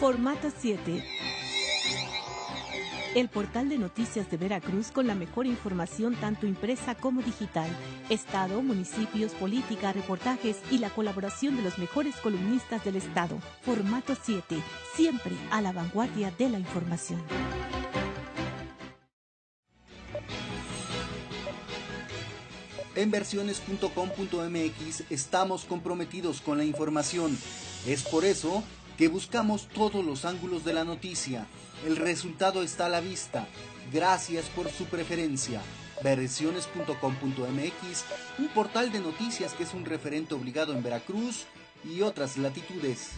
Formato 7. El portal de noticias de Veracruz con la mejor información tanto impresa como digital. Estado, municipios, política, reportajes y la colaboración de los mejores columnistas del Estado. Formato 7, siempre a la vanguardia de la información. En versiones.com.mx estamos comprometidos con la información. Es por eso que buscamos todos los ángulos de la noticia. El resultado está a la vista. Gracias por su preferencia. Versiones.com.mx, un portal de noticias que es un referente obligado en Veracruz y otras latitudes.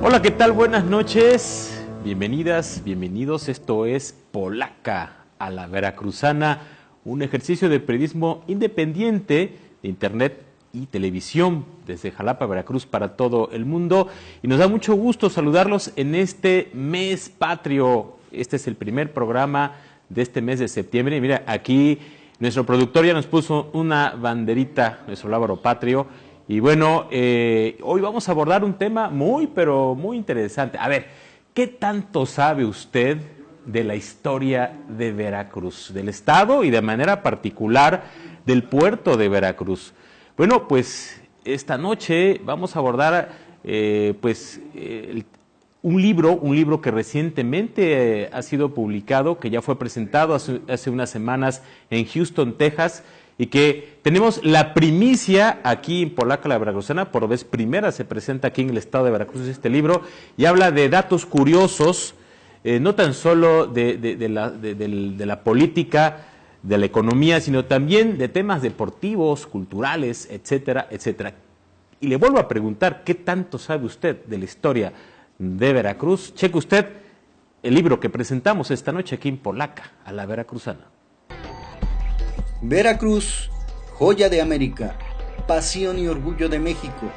Hola, ¿qué tal? Buenas noches, bienvenidas, bienvenidos. Esto es Polaca a la Veracruzana, un ejercicio de periodismo independiente de internet y televisión desde Jalapa, Veracruz, para todo el mundo. Y nos da mucho gusto saludarlos en este mes patrio. Este es el primer programa de este mes de septiembre. Y mira, aquí nuestro productor ya nos puso una banderita, nuestro lábaro patrio. Y bueno, hoy vamos a abordar un tema pero muy interesante. A ver, ¿qué tanto sabe usted de la historia de Veracruz, del estado y de manera particular del puerto de Veracruz? Bueno, pues esta noche vamos a abordar un libro que recientemente ha sido publicado, que ya fue presentado hace unas semanas en Houston, Texas, y que tenemos la primicia aquí en Polaca la Veracruzana. Por vez primera se presenta aquí en el estado de Veracruz este libro y habla de datos curiosos, no tan solo de la política, de la economía, sino también de temas deportivos, culturales, etcétera, etcétera. Y le vuelvo a preguntar, ¿qué tanto sabe usted de la historia de Veracruz? Cheque usted el libro que presentamos esta noche aquí en Polaca a la Veracruzana. Veracruz, joya de América, pasión y orgullo de México.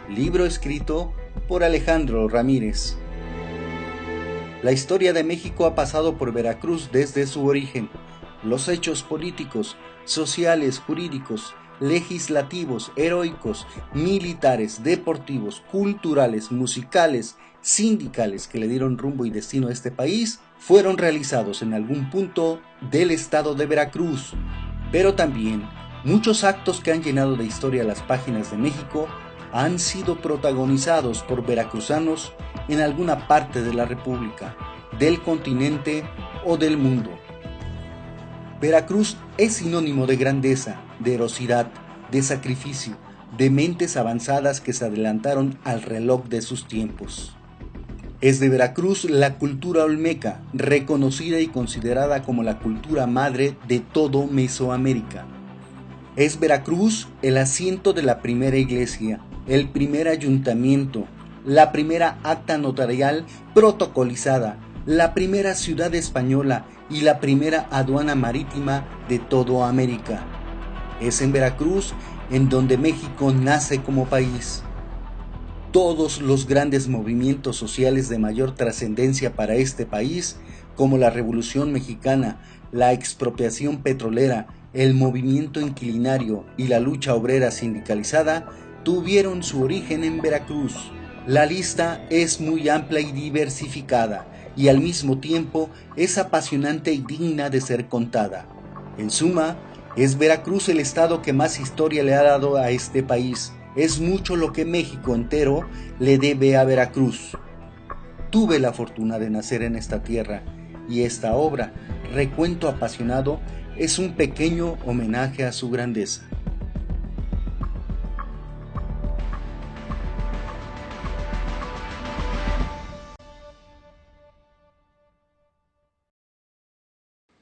Libro escrito por Alejandro Ramírez. La historia de México ha pasado por Veracruz desde su origen. Los hechos políticos, sociales, jurídicos, legislativos, heroicos, militares, deportivos, culturales, musicales, sindicales que le dieron rumbo y destino a este país fueron realizados en algún punto del estado de Veracruz. Pero también muchos actos que han llenado de historia las páginas de México han sido protagonizados por veracruzanos en alguna parte de la República, del continente o del mundo. Veracruz es sinónimo de grandeza, de heroicidad, de sacrificio, de mentes avanzadas que se adelantaron al reloj de sus tiempos. Es de Veracruz la cultura olmeca, reconocida y considerada como la cultura madre de todo Mesoamérica. Es Veracruz el asiento de la primera iglesia, el primer ayuntamiento, la primera acta notarial protocolizada, la primera ciudad española y la primera aduana marítima de toda América. Es en Veracruz en donde México nace como país. Todos los grandes movimientos sociales de mayor trascendencia para este país, como la Revolución Mexicana, la expropiación petrolera, el movimiento inquilinario y la lucha obrera sindicalizada, tuvieron su origen en Veracruz. La lista es muy amplia y diversificada, y al mismo tiempo es apasionante y digna de ser contada. En suma, es Veracruz el estado que más historia le ha dado a este país. Es mucho lo que México entero le debe a Veracruz. Tuve la fortuna de nacer en esta tierra y esta obra, Recuento apasionado, es un pequeño homenaje a su grandeza.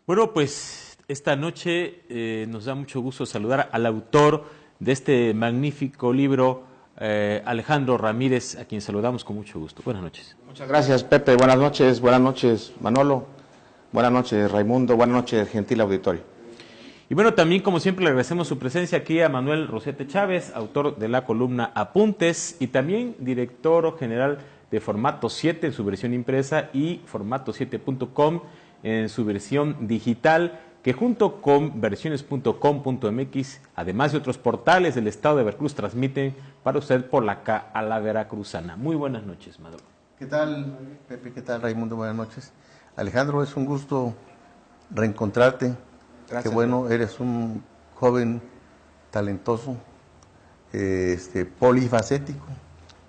Bueno, pues esta noche nos da mucho gusto saludar al autor de este magnífico libro, Alejandro Ramírez, a quien saludamos con mucho gusto. Buenas noches. Muchas gracias, Pepe. Buenas noches, Manolo. Buenas noches, Raimundo. Buenas noches, gentil auditorio. Y bueno, también como siempre le agradecemos su presencia aquí a Manuel Rosete Chávez, autor de la columna Apuntes y también director general de Formato 7 en su versión impresa y formato7.com en su versión digital, que junto con versiones.com.mx, además de otros portales del estado de Veracruz, transmiten para usted Polaca a la Veracruzana. Muy buenas noches, Maduro. ¿Qué tal, Pepe? ¿Qué tal, Raimundo? Buenas noches. Alejandro, es un gusto reencontrarte. Gracias. Qué bueno, eres un joven talentoso, polifacético.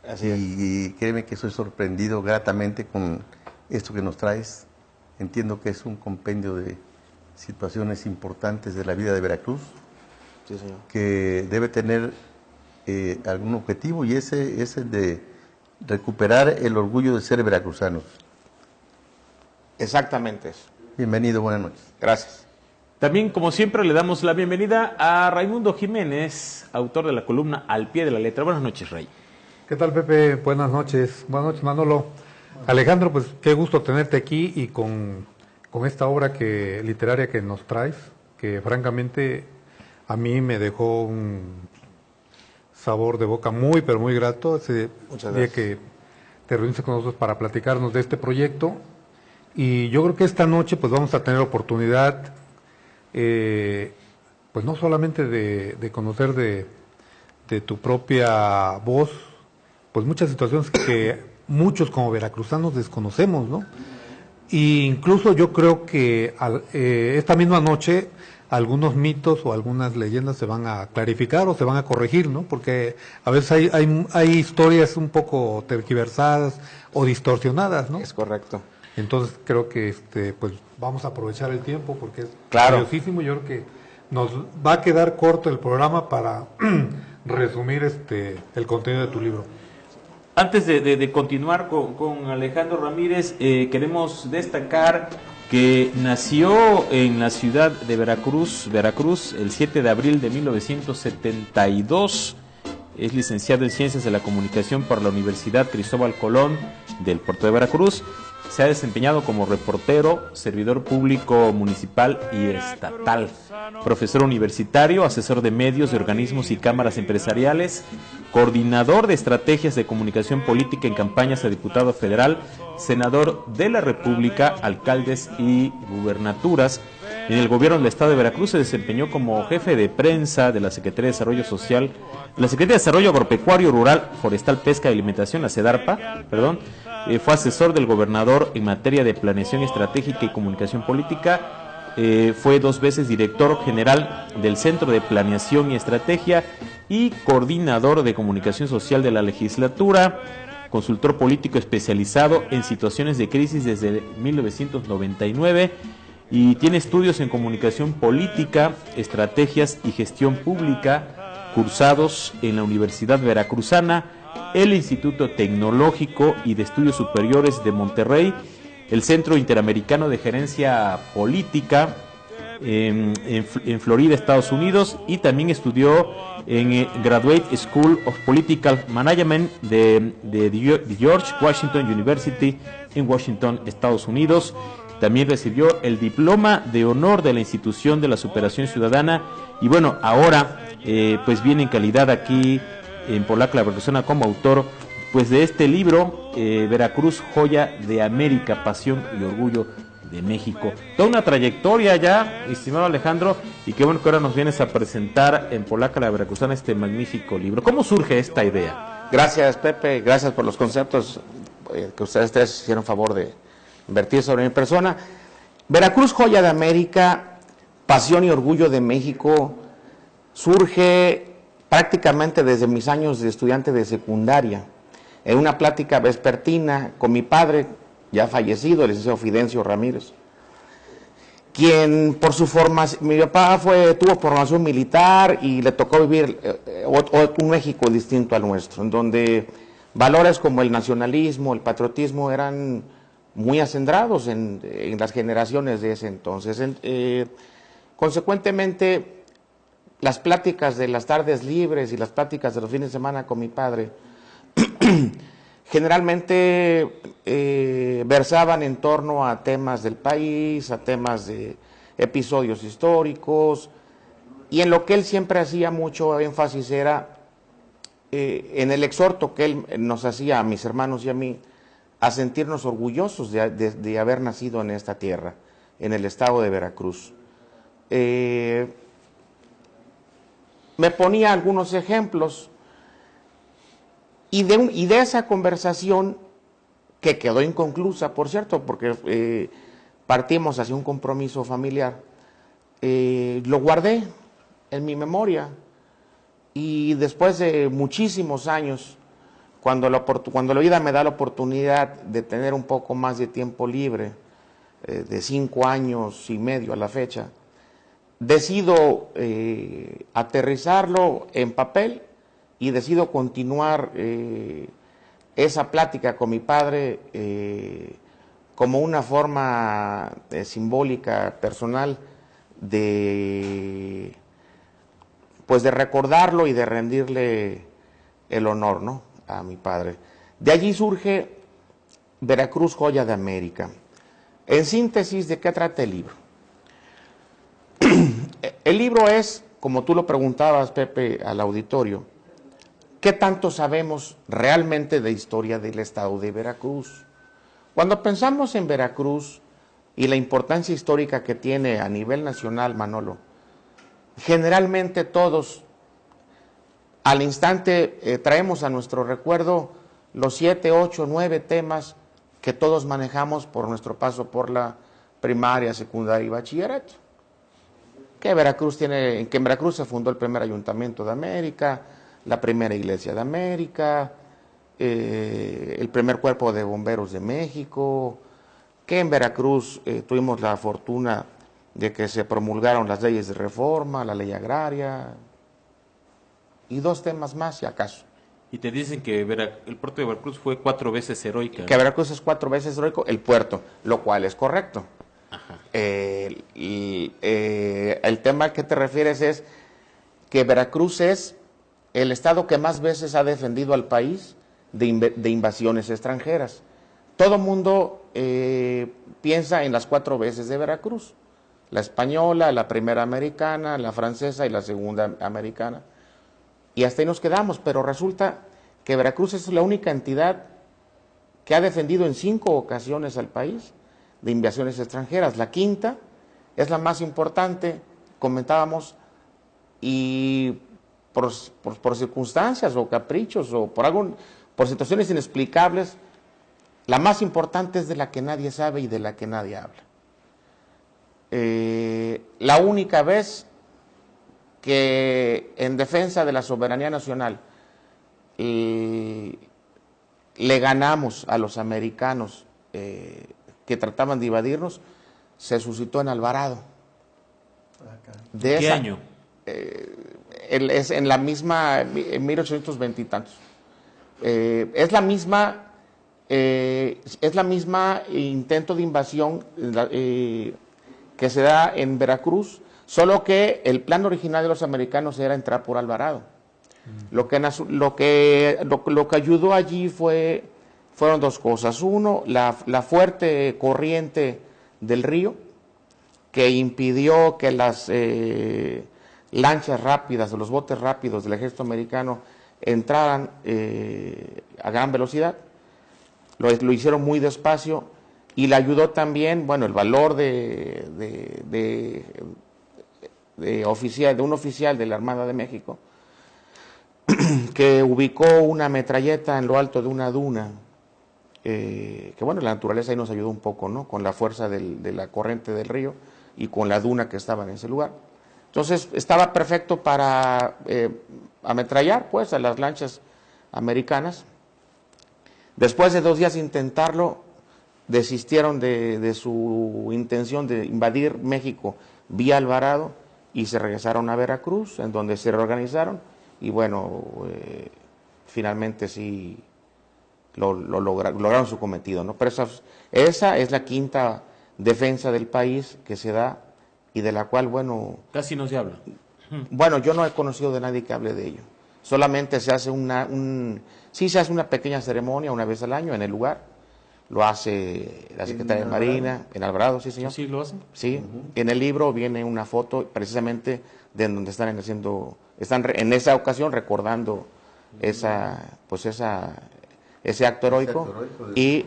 Así es. Y créeme que soy sorprendido gratamente con esto que nos traes. Entiendo que es un compendio de situaciones importantes de la vida de Veracruz, Sí, señor. que debe tener algún objetivo, y ese es el de recuperar el orgullo de ser veracruzanos. Exactamente eso. Bienvenido, buenas noches. Gracias. También, como siempre, le damos la bienvenida a Raimundo Jiménez, autor de la columna Al Pie de la Letra. Buenas noches, Ray. ¿Qué tal, Pepe? Buenas noches, Manolo. Alejandro, pues qué gusto tenerte aquí y con esta obra literaria que nos traes, que francamente a mí me dejó un sabor de boca muy, pero muy grato ese Muchas día gracias. que te reuniste con nosotros para platicarnos de este proyecto. Y yo creo que esta noche pues vamos a tener oportunidad, pues no solamente de conocer de tu propia voz, pues muchas situaciones que muchos como veracruzanos desconocemos, ¿no? E incluso yo creo que esta misma noche algunos mitos o algunas leyendas se van a clarificar o se van a corregir, ¿no? Porque a veces hay historias un poco tergiversadas o distorsionadas, ¿no? Es correcto. Entonces creo que pues vamos a aprovechar el tiempo porque es Claro. valiosísimo. Yo creo que nos va a quedar corto el programa para resumir el contenido de tu libro. Antes de continuar con Alejandro Ramírez, queremos destacar que nació en la ciudad de Veracruz, el 7 de abril de 1972. Es licenciado en Ciencias de la Comunicación por la Universidad Cristóbal Colón del Puerto de Veracruz. Se ha desempeñado como reportero, servidor público municipal y estatal, profesor universitario, asesor de medios, de organismos y cámaras empresariales, coordinador de estrategias de comunicación política en campañas a diputado federal, senador de la República, alcaldes y gubernaturas. En el gobierno del estado de Veracruz se desempeñó como jefe de prensa de la Secretaría de Desarrollo Social, la Secretaría de Desarrollo Agropecuario, Rural, Forestal, Pesca y Alimentación, la SEDARPA, fue asesor del gobernador en materia de planeación estratégica y comunicación política, fue 2 veces director general del Centro de Planeación y Estrategia y coordinador de comunicación social de la legislatura, consultor político especializado en situaciones de crisis desde 1999 y tiene estudios en comunicación política, estrategias y gestión pública, cursados en la Universidad Veracruzana, el Instituto Tecnológico y de Estudios Superiores de Monterrey, el Centro Interamericano de Gerencia Política en Florida, Estados Unidos, y también estudió en Graduate School of Political Management de George Washington University en Washington, Estados Unidos. También recibió el diploma de honor de la institución de la superación ciudadana y bueno, ahora pues viene en calidad aquí en Polaca la Veracruzana como autor pues de este libro, Veracruz, joya de América, pasión y orgullo de México. Toda una trayectoria ya, estimado Alejandro, y qué bueno que ahora nos vienes a presentar en Polaca la Veracruzana este magnífico libro. ¿Cómo surge esta idea? Gracias, Pepe. Gracias por los conceptos que ustedes tres hicieron favor de vertir sobre mi persona. Veracruz, joya de América, pasión y orgullo de México, surge prácticamente desde mis años de estudiante de secundaria, en una plática vespertina con mi padre, ya fallecido, el licenciado Fidencio Ramírez, quien por su formación, mi papá tuvo formación militar y le tocó vivir un México distinto al nuestro, en donde valores como el nacionalismo, el patriotismo eran muy acendrados en las generaciones de ese entonces. Consecuentemente, las pláticas de las tardes libres y las pláticas de los fines de semana con mi padre generalmente versaban en torno a temas del país, a temas de episodios históricos, y en lo que él siempre hacía mucho énfasis era en el exhorto que él nos hacía a mis hermanos y a mí a sentirnos orgullosos de haber nacido en esta tierra, en el estado de Veracruz. Me ponía algunos ejemplos y de esa conversación, que quedó inconclusa, por cierto, porque partimos hacia un compromiso familiar, lo guardé en mi memoria, y después de muchísimos años, cuando la vida me da la oportunidad de tener un poco más de tiempo libre, de 5 años y medio a la fecha, decido aterrizarlo en papel y decido continuar esa plática con mi padre como una forma simbólica, personal, de recordarlo y de rendirle el honor, ¿no?, a mi padre. De allí surge Veracruz, joya de América. En síntesis, ¿de qué trata el libro? El libro es, como tú lo preguntabas, Pepe, al auditorio, ¿qué tanto sabemos realmente de historia del estado de Veracruz? Cuando pensamos en Veracruz y la importancia histórica que tiene a nivel nacional, Manolo, generalmente todos al instante traemos a nuestro recuerdo los 7, 8, 9 temas que todos manejamos por nuestro paso por la primaria, secundaria y bachillerato. Que en Veracruz se fundó el primer ayuntamiento de América, la primera iglesia de América, el primer cuerpo de bomberos de México, que en Veracruz tuvimos la fortuna de que se promulgaron las leyes de reforma, la ley agraria, y 2 temas más, si acaso. Y te dicen que el puerto de Veracruz fue 4 veces heroica, ¿no? Que Veracruz es 4 veces heroico, el puerto, lo cual es correcto. El tema al que te refieres es que Veracruz es el estado que más veces ha defendido al país de invasiones extranjeras. Todo mundo piensa en las 4 veces de Veracruz: la española, la primera americana, la francesa y la segunda americana. Y hasta ahí nos quedamos, pero resulta que Veracruz es la única entidad que ha defendido en 5 ocasiones al país de invasiones extranjeras. La quinta es la más importante, comentábamos, y por circunstancias o caprichos o por situaciones inexplicables, la más importante es de la que nadie sabe y de la que nadie habla. La única vez que en defensa de la soberanía nacional le ganamos a los americanos que trataban de invadirnos, se suscitó en Alvarado. ¿Qué año? Es en la misma, en 1820 y tantos. Es la misma intento de invasión que se da en Veracruz, solo que el plan original de los americanos era entrar por Alvarado. Lo que ayudó allí fueron 2 cosas. Uno, la fuerte corriente del río, que impidió que las lanchas rápidas o los botes rápidos del ejército americano entraran a gran velocidad. Lo hicieron muy despacio, y le ayudó también, bueno, el valor de un oficial de la Armada de México, que ubicó una metralleta en lo alto de una duna, que bueno, la naturaleza ahí nos ayudó un poco, ¿no?, con la fuerza de la corriente del río y con la duna que estaba en ese lugar. Entonces estaba perfecto para ametrallar, pues, a las lanchas americanas. Después de 2 días de intentarlo, desistieron de su intención de invadir México vía Alvarado y se regresaron a Veracruz, en donde se reorganizaron y bueno, finalmente sí lograron su cometido, ¿no? Pero esa es la quinta defensa del país que se da y de la cual, bueno... Casi no se habla. Bueno, yo no he conocido de nadie que hable de ello. Solamente se hace sí se hace una pequeña ceremonia una vez al año en el lugar. Lo hace la Secretaría de Marina, en Alvarado, sí señor. ¿Sí lo hacen? Sí, en el libro viene una foto precisamente de donde están en esa ocasión recordando ese acto heroico y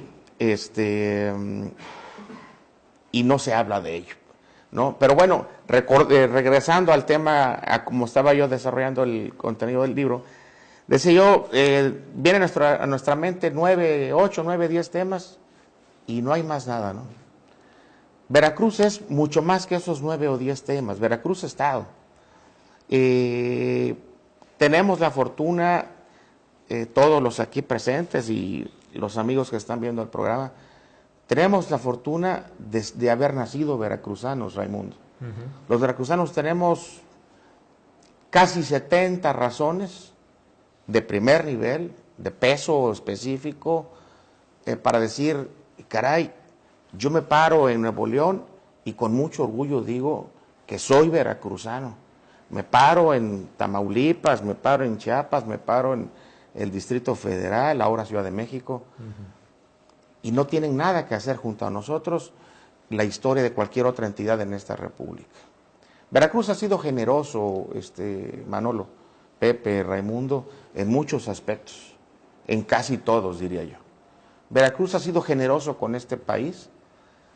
no se habla de ello, ¿no? Pero bueno, regresando al tema, a como estaba yo desarrollando el contenido del libro, decía yo, viene a nuestra mente 8, 9, 10 temas y no hay más nada, ¿no? Veracruz es mucho más que esos 9 o 10 temas. Veracruz Estado. Tenemos la fortuna, todos los aquí presentes y los amigos que están viendo el programa, tenemos la fortuna de haber nacido veracruzanos, Raimundo. Los veracruzanos tenemos casi 70 razones de primer nivel, de peso específico, para decir, caray, yo me paro en Nuevo León y con mucho orgullo digo que soy veracruzano. Me paro en Tamaulipas, me paro en Chiapas, me paro en el Distrito Federal, ahora Ciudad de México, y no tienen nada que hacer junto a nosotros la historia de cualquier otra entidad en esta república. Veracruz ha sido generoso, Manolo, Pepe, Raimundo, en muchos aspectos, en casi todos, diría yo. Veracruz ha sido generoso con este país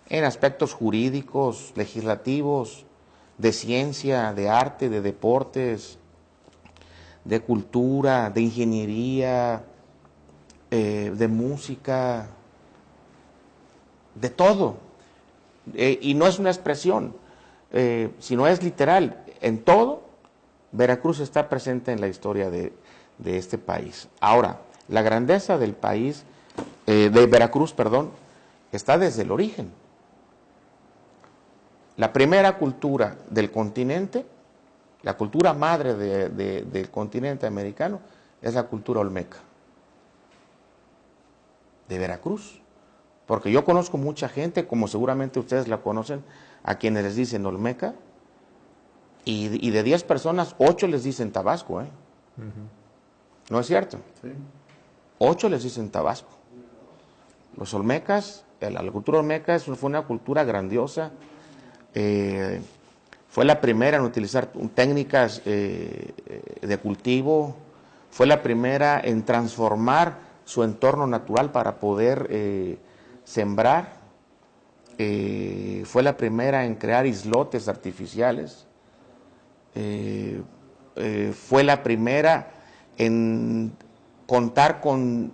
en aspectos jurídicos, legislativos, de ciencia, de arte, de deportes, de cultura, de ingeniería, de música, de todo. Y no es una expresión, sino es literal. En todo, Veracruz está presente en la historia de este país. Ahora, la grandeza del país, de Veracruz, perdón, está desde el origen. La primera cultura del continente, la cultura madre del continente americano, es la cultura olmeca, de Veracruz. Porque yo conozco mucha gente, como seguramente ustedes la conocen, a quienes les dicen olmeca, y de 10 personas, 8 les dicen Tabasco, ¿No es cierto? Sí. 8 les dicen Tabasco. Los olmecas, la cultura olmeca fue una cultura grandiosa, fue la primera en utilizar técnicas de cultivo, fue la primera en transformar su entorno natural para poder sembrar, fue la primera en crear islotes artificiales, fue la primera en contar con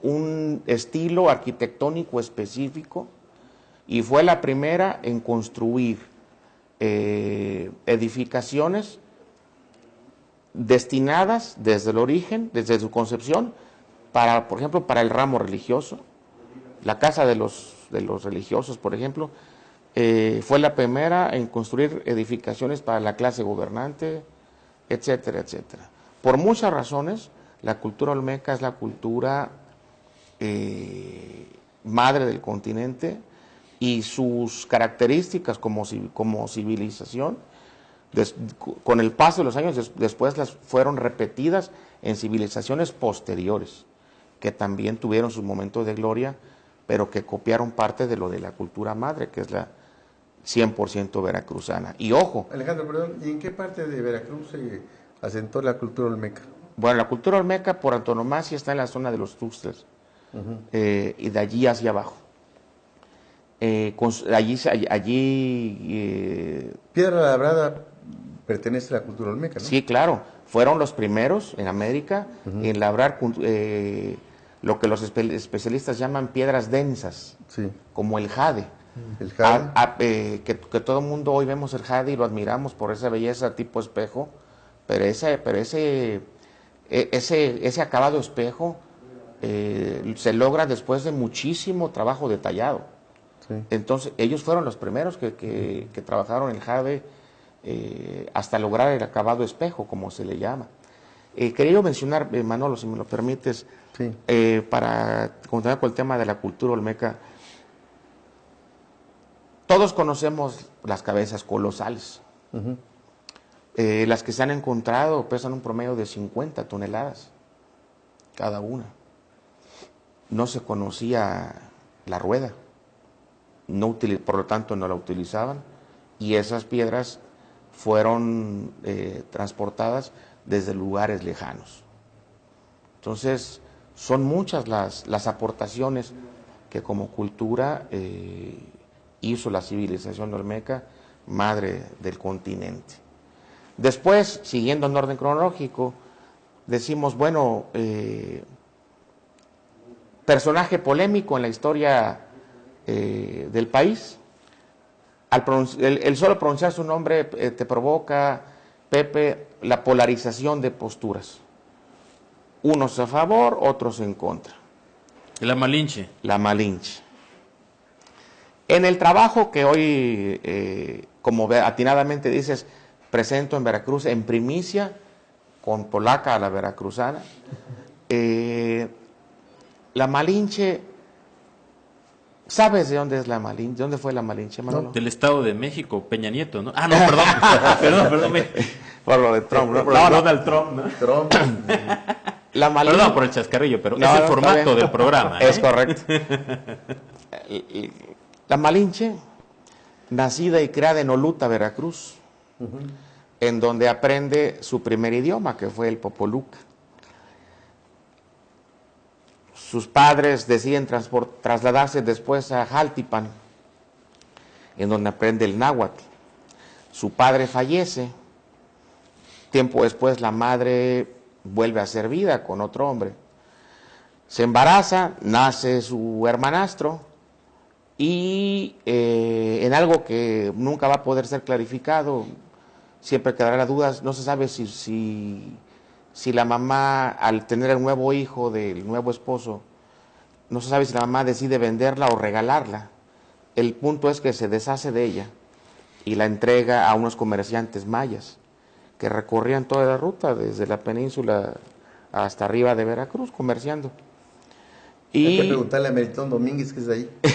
un estilo arquitectónico específico y fue la primera en construir edificaciones destinadas desde el origen, desde su concepción, para, por ejemplo, para el ramo religioso. La casa de los religiosos, por ejemplo, fue la primera en construir edificaciones para la clase gobernante, etcétera, etcétera. Por muchas razones, la cultura olmeca es la cultura madre del continente y sus características como civilización, con el paso de los años, después las fueron repetidas en civilizaciones posteriores, que también tuvieron sus momentos de gloria, pero que copiaron parte de lo de la cultura madre, que es la 100% veracruzana. Y ojo. Alejandro, perdón, ¿y en qué parte de Veracruz se asentó la cultura olmeca? Bueno, la cultura olmeca por antonomasia está en la zona de los Tuxtlas, y de allí hacia abajo. Piedra Labrada pertenece a la cultura olmeca, ¿no? Sí, claro. Fueron los primeros en América en labrar lo que los especialistas llaman piedras densas, sí, como el jade. El jade. Que todo el mundo hoy vemos el jade y lo admiramos por esa belleza tipo espejo, pero ese acabado espejo se logra después de muchísimo trabajo detallado. Sí. Entonces, ellos fueron los primeros que trabajaron el jade hasta lograr el acabado espejo, como se le llama. Quería mencionar, Manolo, si me lo permites, Sí. para continuar con el tema de la cultura olmeca. Todos conocemos las cabezas colosales. Ujú. Las que se han encontrado pesan un promedio de 50 toneladas cada una. No se conocía la rueda, por lo tanto no la utilizaban, y esas piedras fueron transportadas desde lugares lejanos. Entonces, son muchas las aportaciones que como cultura hizo la civilización olmeca, madre del continente. Después, siguiendo en orden cronológico, decimos, bueno, personaje polémico en la historia del país. El solo pronunciar su nombre te provoca, Pepe, la polarización de posturas. Unos a favor, otros en contra. La Malinche. La Malinche. En el trabajo que hoy, como atinadamente dices, presento en Veracruz en primicia, con Polaca a la veracruzana, la Malinche, ¿sabes de dónde es la Malinche? ¿De dónde fue la Malinche, Manolo? Del Estado de México, Peña Nieto, ¿no? Ah, no, perdón. perdón. Por lo de Trump, ¿no? Por Donald Trump, ¿no? Trump. La Malinche. Perdón por el chascarrillo, pero No, es el no, formato está bien. del programa. Es correcto. La Malinche, nacida y criada en Oluta, Veracruz, en donde aprende su primer idioma, que fue el popoluca. Sus padres deciden trasladarse después a Jaltipan, en donde aprende el náhuatl. Su padre fallece. Tiempo después la madre vuelve a ser vida con otro hombre. Se embaraza, nace su hermanastro y en algo que nunca va a poder ser clarificado, siempre quedará dudas, no se sabe si la mamá, al tener el nuevo hijo del nuevo esposo, no se sabe si la mamá decide venderla o regalarla. El punto es que se deshace de ella y la entrega a unos comerciantes mayas que recorrían toda la ruta desde la península hasta arriba de Veracruz, comerciando. Hay que Y preguntarle a Melitón Domínguez, que es de ahí. Y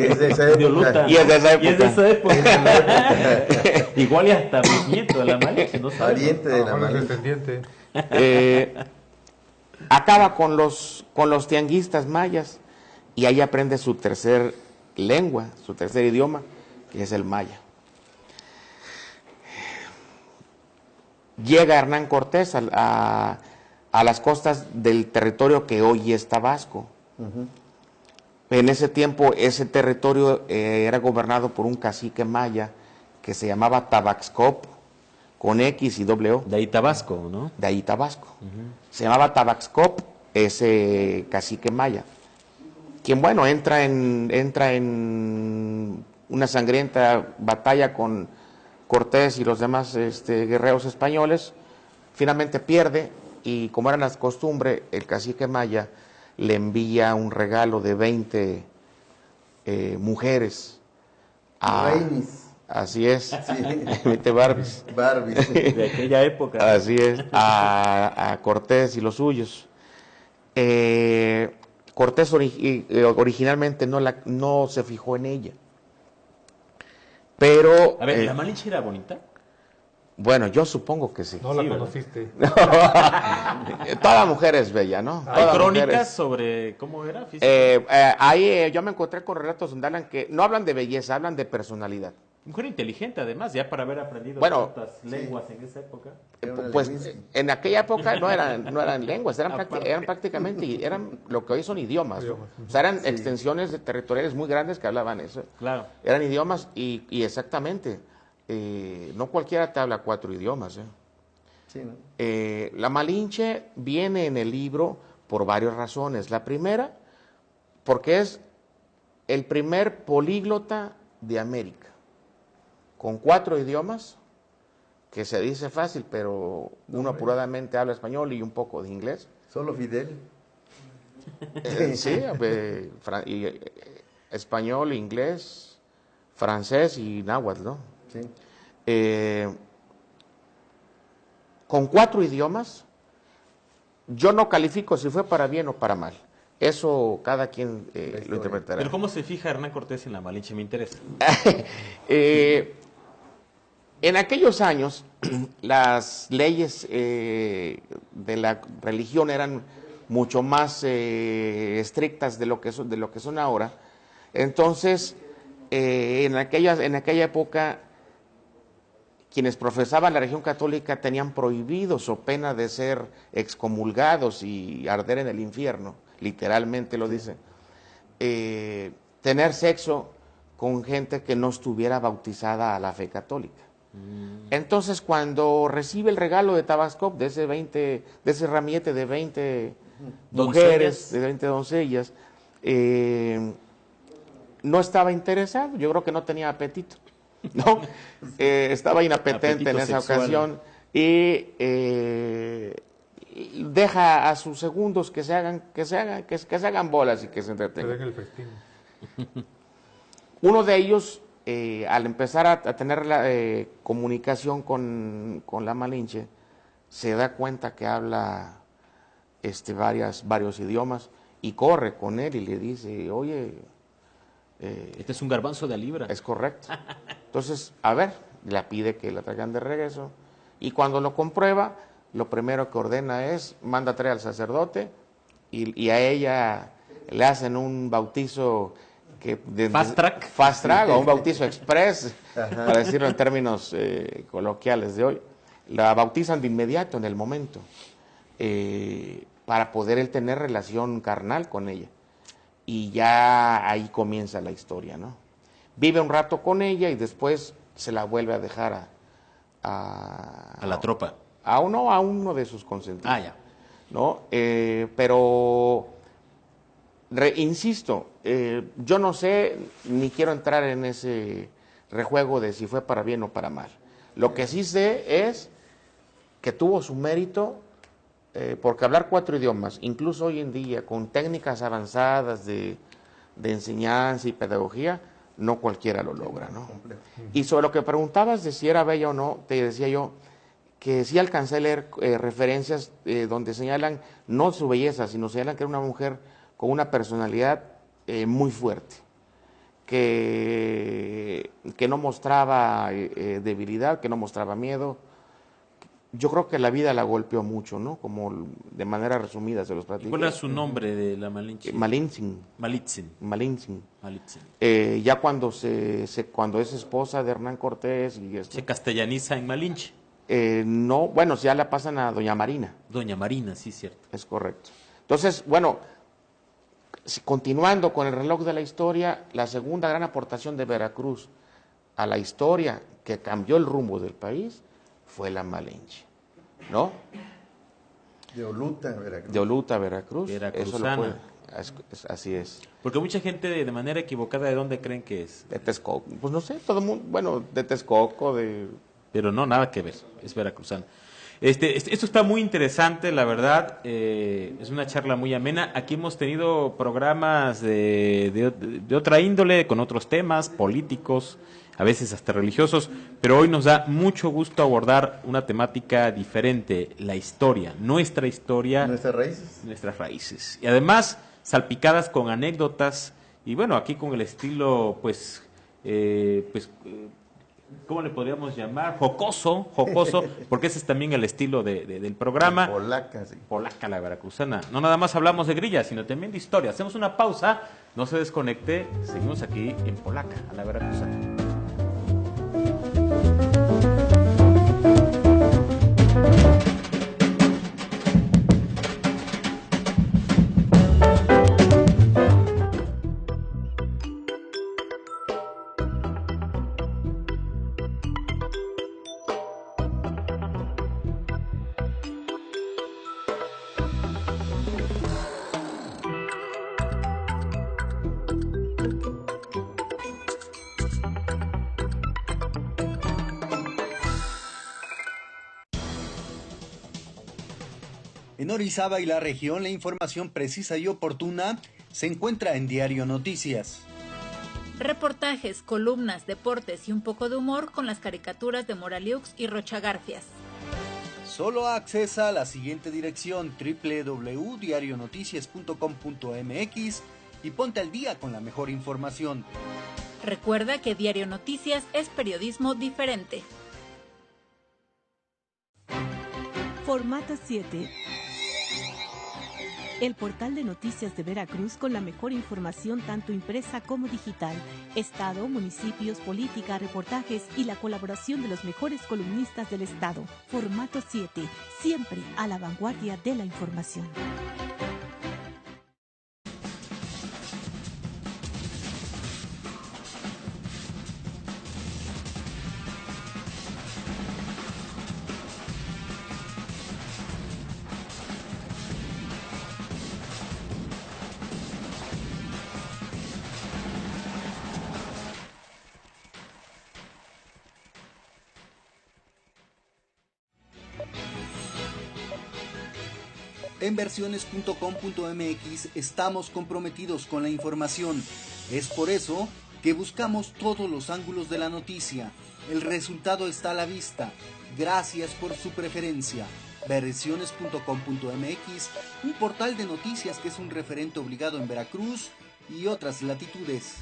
es de esa época. Y es de esa época. Y es de esa época. Igual y hasta bisnieto de la Malinche, no sabes. Pariente de la Ahora es Malinche. descendiente. Acaba con los tianguistas mayas y ahí aprende su tercer lengua, su tercer idioma, que es el maya. Llega Hernán Cortés a las costas del territorio que hoy es Tabasco. En ese tiempo ese territorio era gobernado por un cacique maya que se llamaba Tabaxcop, con X y doble O. De ahí Tabasco, ¿no? De ahí Tabasco. Se llamaba Tabaxcop, ese cacique maya, quien, bueno, entra en una sangrienta batalla con Cortés y los demás guerreros españoles. Finalmente pierde y, como era la costumbre, el cacique maya le envía un regalo de 20 mujeres a... Reinis. Así es, Sí. 20 Barbies. Barbie. De aquella época. Así es, a Cortés y los suyos. Cortés originalmente no se fijó en ella. Pero, A ver, ¿la Malinche era bonita? bueno, yo supongo que sí. No la Sí, ¿verdad? conociste. Toda mujer es bella, ¿no? ¿Hay Toda crónicas mujer es- sobre cómo era física? ahí yo me encontré con relatos donde hablan que no hablan de belleza, hablan de personalidad. Mujer inteligente, además, ya para haber aprendido Bueno, tantas lenguas en esa época. Era una Pues lingüista. en aquella época no eran lenguas, Aparte. eran prácticamente, eran lo que hoy son idiomas, ¿no? O sea, eran extensiones territoriales muy grandes que hablaban eso. Claro. Eran idiomas y exactamente, no cualquiera te habla 4 idiomas. Sí, ¿no? La Malinche viene en el libro por varias razones. La primera, porque es el primer políglota de América, con 4 idiomas, que se dice fácil, pero uno apuradamente habla español y un poco de inglés. Solo Fidel. Sí, español, inglés, francés y náhuatl, ¿no? Sí. Con 4 idiomas, yo no califico si fue para bien o para mal. Eso cada quien lo interpretará. Pero ¿cómo se fija Hernán Cortés en la Malinche? Me interesa. En aquellos años, las leyes de la religión eran mucho más estrictas de lo que son ahora. Entonces, en aquella época, quienes profesaban la religión católica tenían prohibido, so pena de ser excomulgados y arder en el infierno, literalmente lo dice, tener sexo con gente que no estuviera bautizada a la fe católica. Entonces, cuando recibe el regalo de Tabasco, de ese ramillete de 20 mujeres, de 20 doncellas, no estaba interesado, yo creo que no tenía apetito, ¿no? Estaba inapetente en esa ocasión y deja a sus segundos que se hagan bolas y que se entretengan. Se den el festín. Uno de ellos, al empezar a tener la comunicación con la Malinche, se da cuenta que habla varios idiomas y corre con él y le dice, oye, Este es un garbanzo de a libra. es correcto. Entonces, a ver, le pide que la traigan de regreso y cuando lo comprueba, lo primero que ordena es, manda a traer al sacerdote y a ella le hacen un bautizo fast track o un bautizo express, para decirlo en términos coloquiales de hoy. La bautizan de inmediato, en el momento, para poder él tener relación carnal con ella. Y ya ahí comienza la historia, ¿no? Vive un rato con ella y después se la vuelve a dejar a la tropa. A uno de sus consentidos. Ya. ¿No? Pero, insisto, yo no sé, ni quiero entrar en ese rejuego de si fue para bien o para mal. Lo que sí sé es que tuvo su mérito, porque hablar 4 idiomas, incluso hoy en día, con técnicas avanzadas de enseñanza y pedagogía, no cualquiera lo logra, ¿no? Y sobre lo que preguntabas de si era bella o no, te decía yo que sí alcancé a leer referencias donde señalan no su belleza, sino señalan que era una mujer con una personalidad muy fuerte, que no mostraba debilidad, que no mostraba miedo. Yo creo que la vida la golpeó mucho, ¿no? Como de manera resumida se los platico. ¿Cuál era su nombre de la Malinche? Malitzin. Malitzin. Ya cuando cuando es esposa de Hernán Cortés y esto, Se castellaniza en Malinche. no, bueno, ya la pasan a Doña Marina. Doña Marina, sí, cierto. Es correcto. Entonces, bueno, continuando con el reloj de la historia, la segunda gran aportación de Veracruz a la historia que cambió el rumbo del país fue la Malinche, ¿no? De Oluta, Veracruz. De Oluta, Veracruz. Veracruzana. Eso lo así es. Porque mucha gente de manera equivocada, ¿de dónde creen que es? De Texcoco, pues no sé, todo el mundo, bueno, de Texcoco, Pero no, nada que ver, es veracruzana. Esto está muy interesante, la verdad, es una charla muy amena. Aquí hemos tenido programas de otra índole, con otros temas políticos, a veces hasta religiosos, pero hoy nos da mucho gusto abordar una temática diferente, la historia, nuestra historia. Nuestras raíces. Nuestras raíces. Y además, salpicadas con anécdotas, y bueno, aquí con el estilo, ¿cómo le podríamos llamar? Jocoso, porque ese es también el estilo del programa. Polaca, sí. Polaca, la veracruzana. No nada más hablamos de grillas, sino también de historia. Hacemos una pausa, no se desconecte, seguimos aquí en Polaca, a la veracruzana. En Orizaba y la región, la información precisa y oportuna se encuentra en Diario Noticias. Reportajes, columnas, deportes y un poco de humor con las caricaturas de Moraliux y Rocha Garfias. Solo accesa a la siguiente dirección: www.diarionoticias.com.mx y ponte al día con la mejor información. Recuerda que Diario Noticias es periodismo diferente. Formato 7. El portal de noticias de Veracruz con la mejor información tanto impresa como digital. Estado, municipios, política, reportajes y la colaboración de los mejores columnistas del estado. Formato 7. Siempre a la vanguardia de la información. En versiones.com.mx estamos comprometidos con la información. Es por eso que buscamos todos los ángulos de la noticia. El resultado está a la vista. Gracias por su preferencia. Versiones.com.mx, un portal de noticias que es un referente obligado en Veracruz y otras latitudes.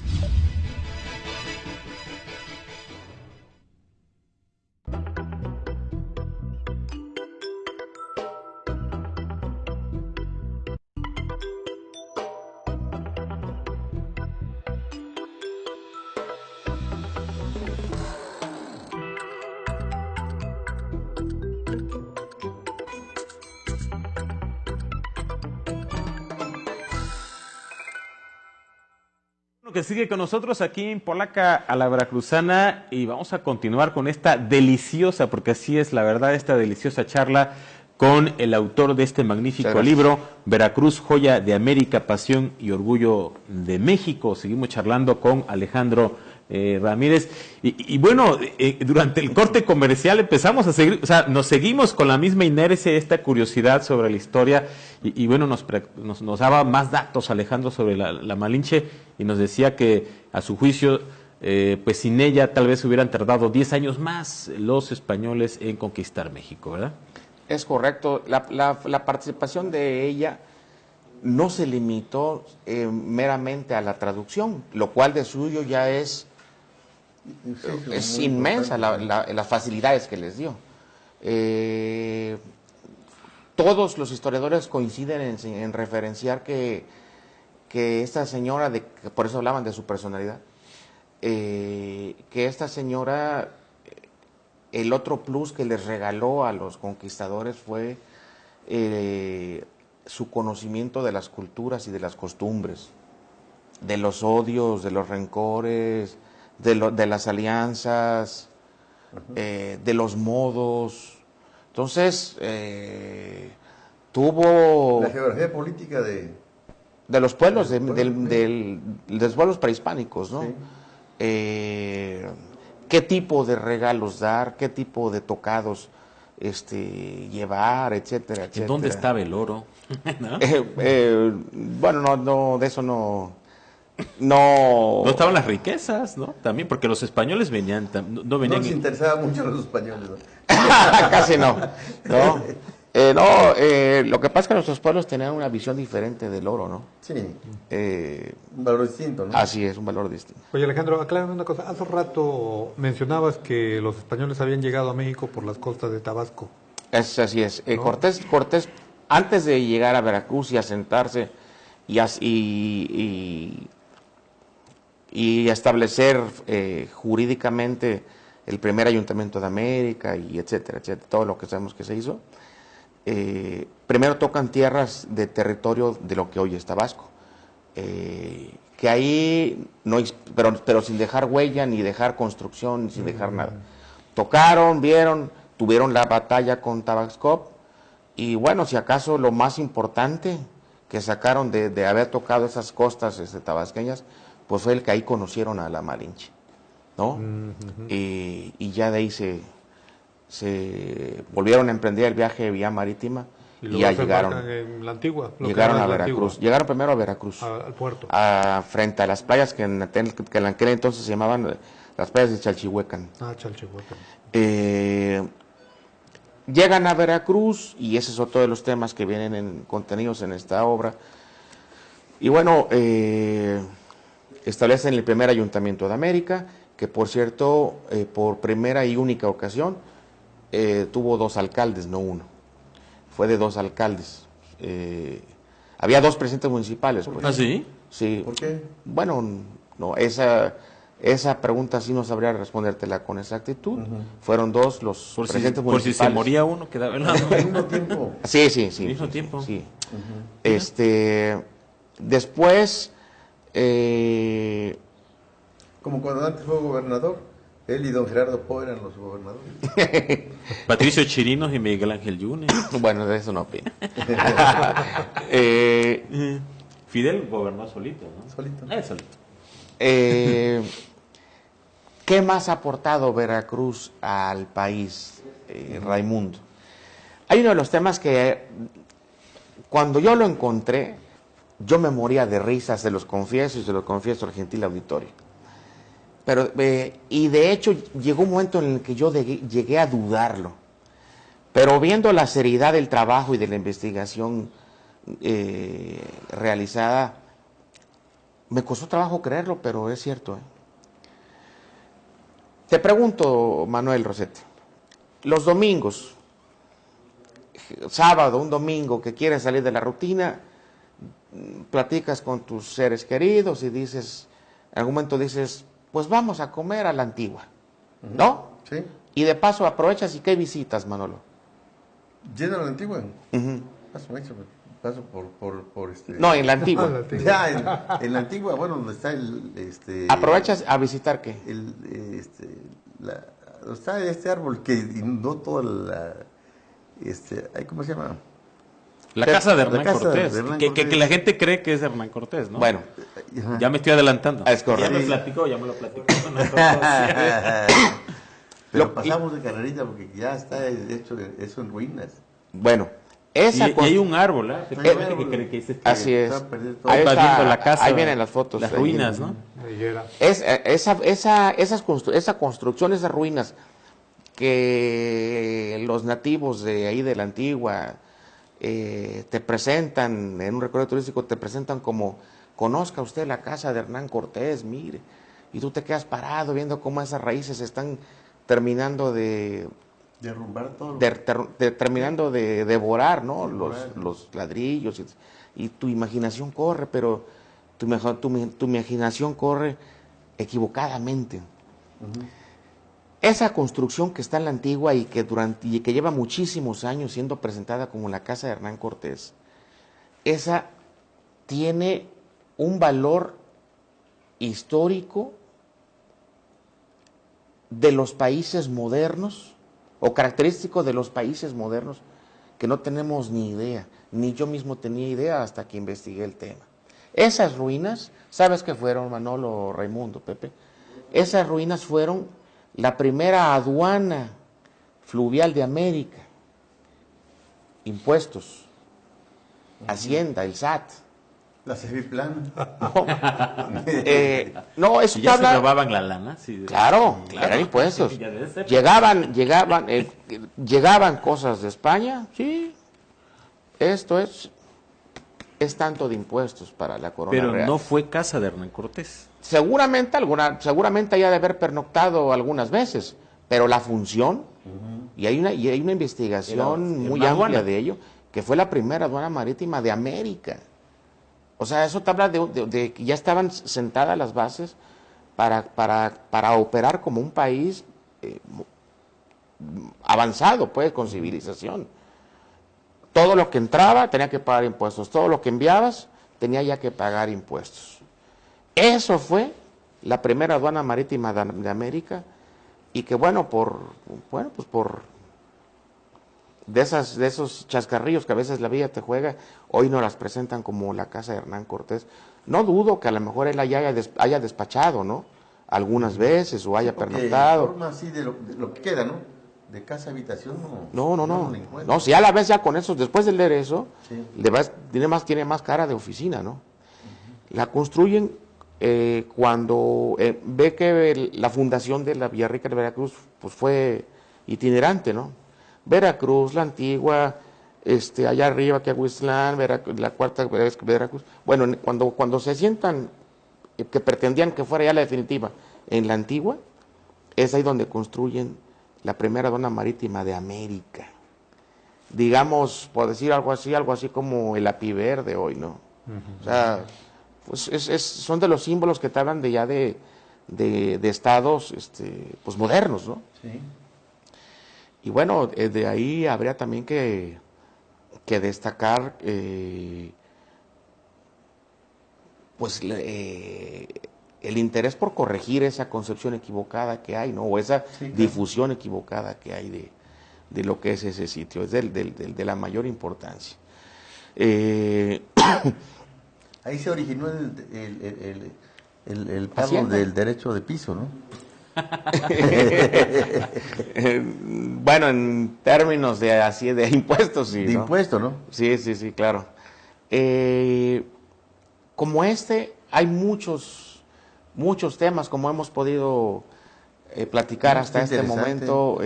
Que sigue con nosotros aquí en Polaca a la Veracruzana y vamos a continuar con esta deliciosa, porque así es la verdad, esta deliciosa charla con el autor de este magnífico libro, Veracruz, joya de América, pasión y orgullo de México. Seguimos charlando con Alejandro Ramírez y bueno, durante el corte comercial empezamos a seguir, o sea, nos seguimos con la misma inercia, esta curiosidad sobre la historia y bueno, nos daba más datos Alejandro sobre la Malinche y nos decía que a su juicio pues sin ella tal vez hubieran tardado 10 años más los españoles en conquistar México, ¿verdad? Es correcto, la participación de ella no se limitó meramente a la traducción, lo cual de suyo ya es inmensa las facilidades que les dio. Todos los historiadores coinciden en referenciar que esta señora, por eso hablaban de su personalidad, que esta señora, el otro plus que les regaló a los conquistadores fue su conocimiento de las culturas y de las costumbres, de los odios, de los rencores, de las alianzas, de los modos. Entonces, tuvo... La geografía política de los pueblos, de los pueblos prehispánicos, ¿no? Sí. Qué tipo de regalos dar, qué tipo de tocados llevar, etcétera, etcétera. ¿Dónde estaba el oro? ¿No? Bueno, no, de eso no... No estaban las riquezas, ¿no? También, porque los españoles venían... No venían... No les interesaba mucho a los españoles, ¿no? Casi no. Lo que pasa es que nuestros pueblos tenían una visión diferente del oro, ¿no? Sí. Un valor distinto, ¿no? Así es, un valor distinto. Oye, Alejandro, aclárame una cosa. Hace rato mencionabas que los españoles habían llegado a México por las costas de Tabasco. Así es. ¿No? Cortés, antes de llegar a Veracruz y asentarse y establecer jurídicamente el primer ayuntamiento de América y etcétera, todo lo que sabemos que se hizo, primero tocan tierras de territorio de lo que hoy es Tabasco, que ahí, pero sin dejar huella, ni dejar construcción, ni sin dejar nada. Tocaron, vieron, tuvieron la batalla con Tabasco, y bueno, si acaso lo más importante que sacaron de haber tocado esas costas tabasqueñas, pues fue el que ahí conocieron a la Malinche, ¿no? Y ya de ahí se volvieron a emprender el viaje vía marítima Y y luego ya se llegaron. embarcan en la Antigua. lo que Llegaron era a la Veracruz. Antigua, Llegaron primero a Veracruz. al puerto. Frente a las playas que en aquel entonces se llamaban las playas de Chalchihuecan. Chalchihuecan. Llegan a Veracruz y ese es otro de los temas que vienen contenidos en esta obra. Y bueno, establecen el primer ayuntamiento de América, que por cierto, por primera y única ocasión, tuvo 2 alcaldes, no uno. Fue de 2 alcaldes. Había 2 presidentes municipales. Pues. ¿Ah, sí? Sí. ¿Por qué? Bueno, no, esa pregunta sí no sabría respondértela con exactitud. Fueron 2 los presidentes Por si municipales. se moría uno, quedaba el Al otro. mismo tiempo. Sí. Al mismo tiempo. Sí. Después, Como cuando antes fue gobernador, él y don Gerardo Poe eran los gobernadores. Patricio Chirinos y Miguel Ángel Yunes. bueno, de eso no opino. Fidel gobernó solito, ¿no? Solito. Solito. ¿Qué más ha aportado Veracruz al país, Raimundo? Hay uno de los temas que cuando yo lo encontré, yo me moría de risas, se los confieso y se los confieso al gentil auditorio. Pero, y de hecho llegó un momento en el que yo llegué a dudarlo. Pero viendo la seriedad del trabajo y de la investigación realizada, me costó trabajo creerlo, pero es cierto. Te pregunto, Manuel Rosete, los domingos, sábado, un domingo que quieres salir de la rutina, platicas con tus seres queridos y dices, en algún momento dices, pues vamos a comer a la Antigua, ¿no? Sí. Y de paso aprovechas y ¿qué visitas, Manolo? ¿Yendo a la Antigua? Ujú. Paso por No, en la Antigua. Ya, en la Antigua, bueno, donde está ¿Aprovechas a visitar qué? donde está este árbol que inundó toda la... ¿cómo se llama? La casa de La Hernán casa Cortés. de Hernán Que Cortés. la gente cree que es Hernán Cortés, ¿no? Bueno, Ajá. Ya me estoy adelantando. es correcto. Ya me platicó. Ya me lo platicó. Pero pasamos de carrerita porque ya está hecho eso en ruinas. Bueno, y hay un árbol, ¿eh? Efectivamente, que cree que es este. Así es. Está perdido todo. Ahí Va está, viendo la casa, ahí vienen las fotos. Las ahí. ruinas, ¿no? Esa construcción, esas ruinas que los nativos de ahí de la Antigua te presentan, en un recorrido turístico, te presentan como, conozca usted la casa de Hernán Cortés, mire, y tú te quedas parado viendo cómo esas raíces están terminando de Derrumbar todo. terminando de devorar, ¿no? Devorar. Los ladrillos y tu imaginación corre, pero tu imaginación corre equivocadamente. Esa construcción que está en la Antigua y que lleva muchísimos años siendo presentada como la casa de Hernán Cortés, esa tiene un valor histórico de los países modernos, o característico de los países modernos, que no tenemos ni idea, ni yo mismo tenía idea hasta que investigué el tema. Esas ruinas, ¿sabes qué fueron, Manolo, Raimundo, Pepe? Esas ruinas fueron la primera aduana fluvial de América. Impuestos, Hacienda, el SAT. La Ceviplan. No, eso Y ya se habla... robaban la lana. Sí, Claro, eran impuestos. Ya debe ser. Llegaban cosas de España, sí. Esto es tanto de impuestos para la corona Pero real. no fue casa de Hernán Cortés. Seguramente haya de haber pernoctado algunas veces, pero la función, y hay una investigación Era muy una amplia aduana. de ello, que fue la primera aduana marítima de América. O sea, eso te habla de que ya estaban sentadas las bases para operar como un país avanzado, pues, con civilización. Todo lo que entraba tenía que pagar impuestos, todo lo que enviabas tenía ya que pagar impuestos. Eso fue la primera aduana marítima de América, y que de esos chascarrillos que a veces la vida te juega, hoy nos las presentan como la casa de Hernán Cortés. No dudo que a lo mejor él haya despachado, ¿no? Algunas veces, o haya Porque pernoctado. forma así de lo que queda, ¿no? de casa habitación No. lo encuentro. No, si ya la ves ya con eso, después de leer eso, Sí. tiene más cara de oficina, ¿no? La construyen cuando ve que la fundación de la Villarrica de Veracruz pues fue itinerante, ¿no? Veracruz, la Antigua, allá arriba que Aguislán, la cuarta Veracruz. Bueno, cuando se sientan que pretendían que fuera ya la definitiva en la Antigua, es ahí donde construyen la primera aduana marítima de América. Digamos, por decir algo así como el Apiver de hoy, ¿no? O sea, pues son de los símbolos que te hablan de ya de estados pues modernos, ¿no? Sí. Y bueno, de ahí habría también que destacar pues el interés por corregir esa concepción equivocada que hay, ¿no? O esa difusión equivocada que hay de lo que es ese sitio, es de la mayor importancia. Ahí se originó el pago del derecho de piso, ¿no? Bueno, en términos de impuestos, sí. De impuestos, ¿no? Sí, claro. Como hay muchos temas, como hemos podido platicar hasta este momento,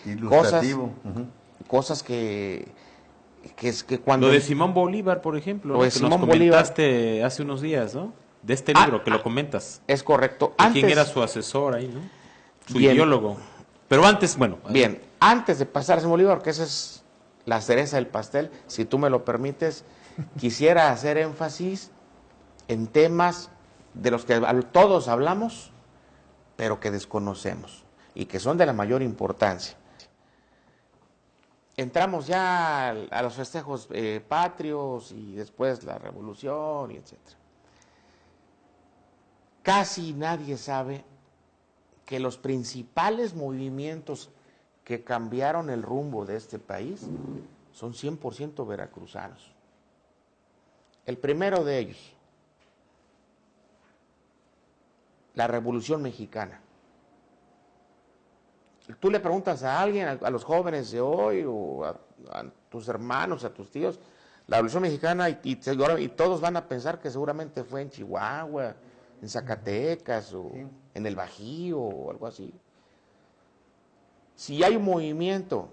ilustrativo. cosas que cuando... Lo de Simón Bolívar, por ejemplo, Lo de que Simón nos comentaste hace unos días, ¿no? De este libro que lo comentas. Es correcto. ¿Quién era su asesor ahí, no? Su Bien. ideólogo. Pero antes, bueno. Bien, antes de pasar a Simón Bolívar, que esa es la cereza del pastel, si tú me lo permites, quisiera hacer énfasis en temas de los que todos hablamos, pero que desconocemos y que son de la mayor importancia. Entramos ya a los festejos patrios y después la revolución y etcétera. Casi nadie sabe que los principales movimientos que cambiaron el rumbo de este país son 100% veracruzanos. El primero de ellos, la Revolución Mexicana. Tú le preguntas a alguien, a los jóvenes de hoy, o a tus hermanos, a tus tíos, la Revolución Mexicana, y todos van a pensar que seguramente fue en Chihuahua, en Zacatecas, o en el Bajío, o algo así. Si hay un movimiento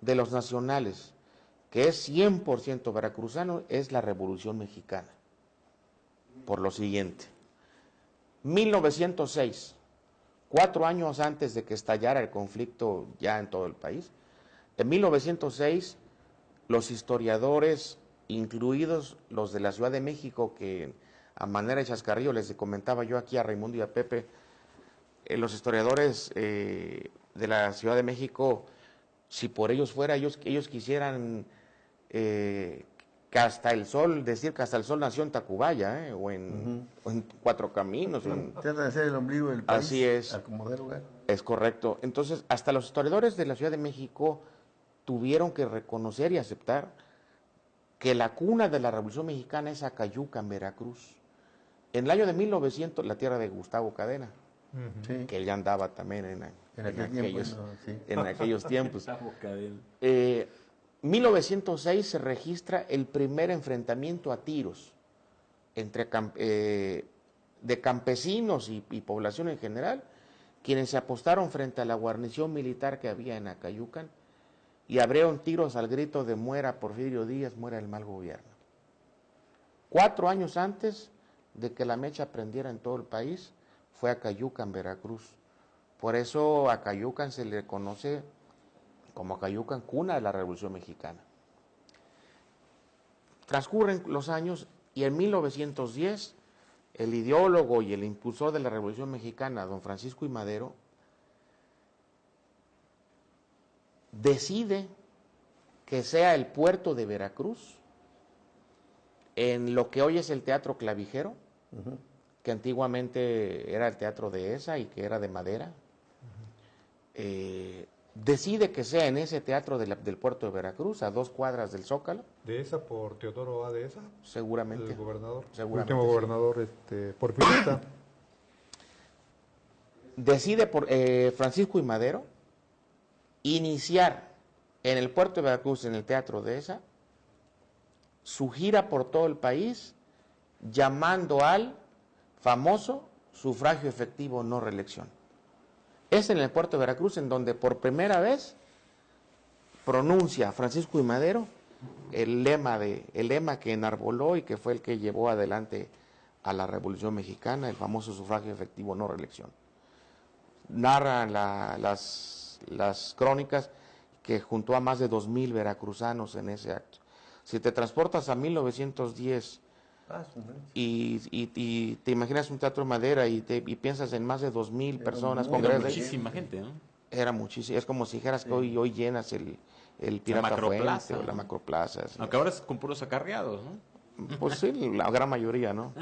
de los nacionales que es 100% veracruzano, es la Revolución Mexicana. Por lo siguiente, 1906, 4 años antes de que estallara el conflicto ya en todo el país, en 1906 los historiadores, incluidos los de la Ciudad de México, que a manera de chascarrillo les comentaba yo aquí a Raimundo y a Pepe, los historiadores de la Ciudad de México, si por ellos fuera, ellos quisieran que hasta el sol, decir que hasta el sol nació en Tacubaya, o en Cuatro Caminos. Tratan de hacer el ombligo del país. Así es. Acomodar lugar. Es correcto. Entonces, hasta los historiadores de la Ciudad de México tuvieron que reconocer y aceptar que la cuna de la Revolución Mexicana es Acayuca, en Veracruz. En el año de 1900, la tierra de Gustavo Cadena, Sí. que él ya andaba también en aquellos tiempos. 1906 se registra el primer enfrentamiento a tiros entre de campesinos y población en general, quienes se apostaron frente a la guarnición militar que había en Acayucan y abrieron tiros al grito de muera Porfirio Díaz, muera el mal gobierno. 4 años antes de que la mecha prendiera en todo el país, fue Acayucan, Veracruz. Por eso a Acayucan se le conoce como Acayucan, cuna de la Revolución Mexicana. Transcurren los años y en 1910 el ideólogo y el impulsor de la Revolución Mexicana, don Francisco I. Madero, decide que sea el puerto de Veracruz, en lo que hoy es el Teatro Clavijero, que antiguamente era el Teatro Dehesa y que era de madera. Decide que sea en ese teatro del puerto de Veracruz, a 2 cuadras del Zócalo. ¿Dehesa por Teodoro A. Dehesa? Seguramente. El gobernador. Seguramente, último gobernador porfirista. Decide Francisco I. Madero iniciar en el puerto de Veracruz, en el Teatro Dehesa, su gira por todo el país, llamando al famoso sufragio efectivo no reelección. Es en el puerto de Veracruz en donde por primera vez pronuncia Francisco I. Madero el lema que enarboló y que fue el que llevó adelante a la Revolución Mexicana, el famoso sufragio efectivo no reelección. Narran las crónicas que juntó a más de 2,000 veracruzanos en ese acto. Si te transportas a 1910 y te imaginas un teatro de madera y piensas en más de 2,000 personas congregadas, muchísima gente, ¿no? Era muchísimo. Es como si dijeras que hoy llenas el Pirata Fuente o la Macroplaza. ¿Sí? Aunque ahora es con puros acarreados, ¿no? Pues sí, la gran mayoría, ¿no?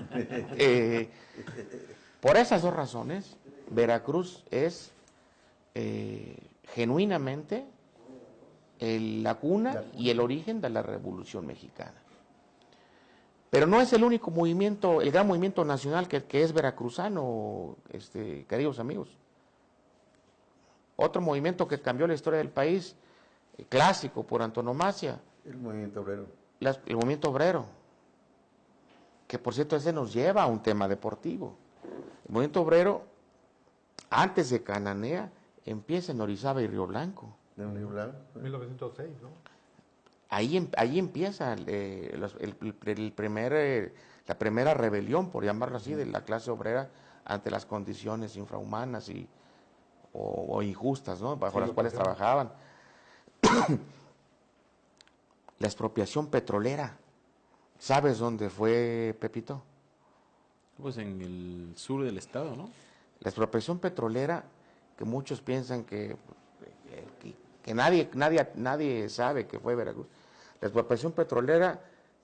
Por esas dos razones, Veracruz es genuinamente la cuna y el origen de la Revolución Mexicana. Pero no es el único movimiento, el gran movimiento nacional que es veracruzano, queridos amigos. Otro movimiento que cambió la historia del país, clásico por antonomasia. El movimiento obrero. El movimiento obrero. Que por cierto ese nos lleva a un tema deportivo. El movimiento obrero, antes de Cananea, empieza en Orizaba y Río Blanco. ¿En Río Blanco? 1906, ¿no? Ahí empieza la primera rebelión, por llamarlo así, de la clase obrera ante las condiciones infrahumanas o injustas, ¿no? Bajo las cuales trabajaban. La expropiación petrolera. ¿Sabes dónde fue, Pepito? Pues en el sur del estado, ¿no? La expropiación petrolera, que muchos piensan que nadie sabe que fue Veracruz. La expropiación petrolera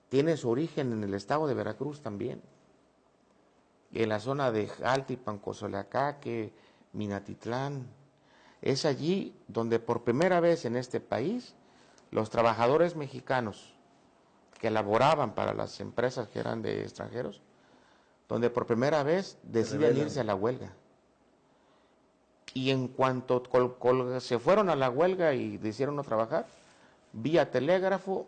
tiene su origen en el estado de Veracruz también. En la zona de Jaltipan, Cozoleacaque, Minatitlán. Es allí donde por primera vez en este país los trabajadores mexicanos que laboraban para las empresas que eran de extranjeros, donde por primera vez deciden irse a la huelga. Y en cuanto se fueron a la huelga y decidieron no trabajar, vía telégrafo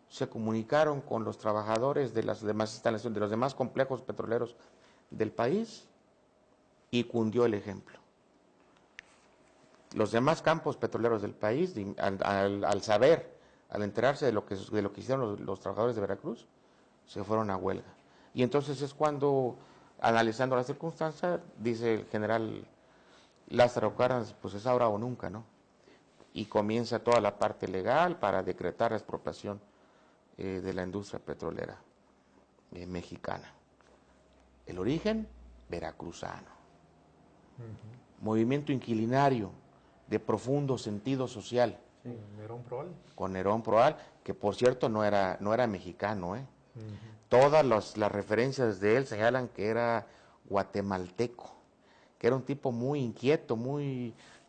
se comunicaron con los trabajadores de las demás instalaciones, de los demás complejos petroleros del país, y cundió el ejemplo. Los demás campos petroleros del país, al saber, al enterarse de lo que hicieron los trabajadores de Veracruz, se fueron a huelga. Y entonces es cuando, analizando las circunstancias, dice el general Lázaro Cárdenas, pues es ahora o nunca, ¿no? Y comienza toda la parte legal para decretar la expropiación de la industria petrolera mexicana. El origen, veracruzano. Movimiento inquilinario de profundo sentido social. Sí, Nerón Proal. Con Nerón Proal, que por cierto no era mexicano, ¿eh? Todas las referencias de él señalan que era guatemalteco, que era un tipo muy inquieto,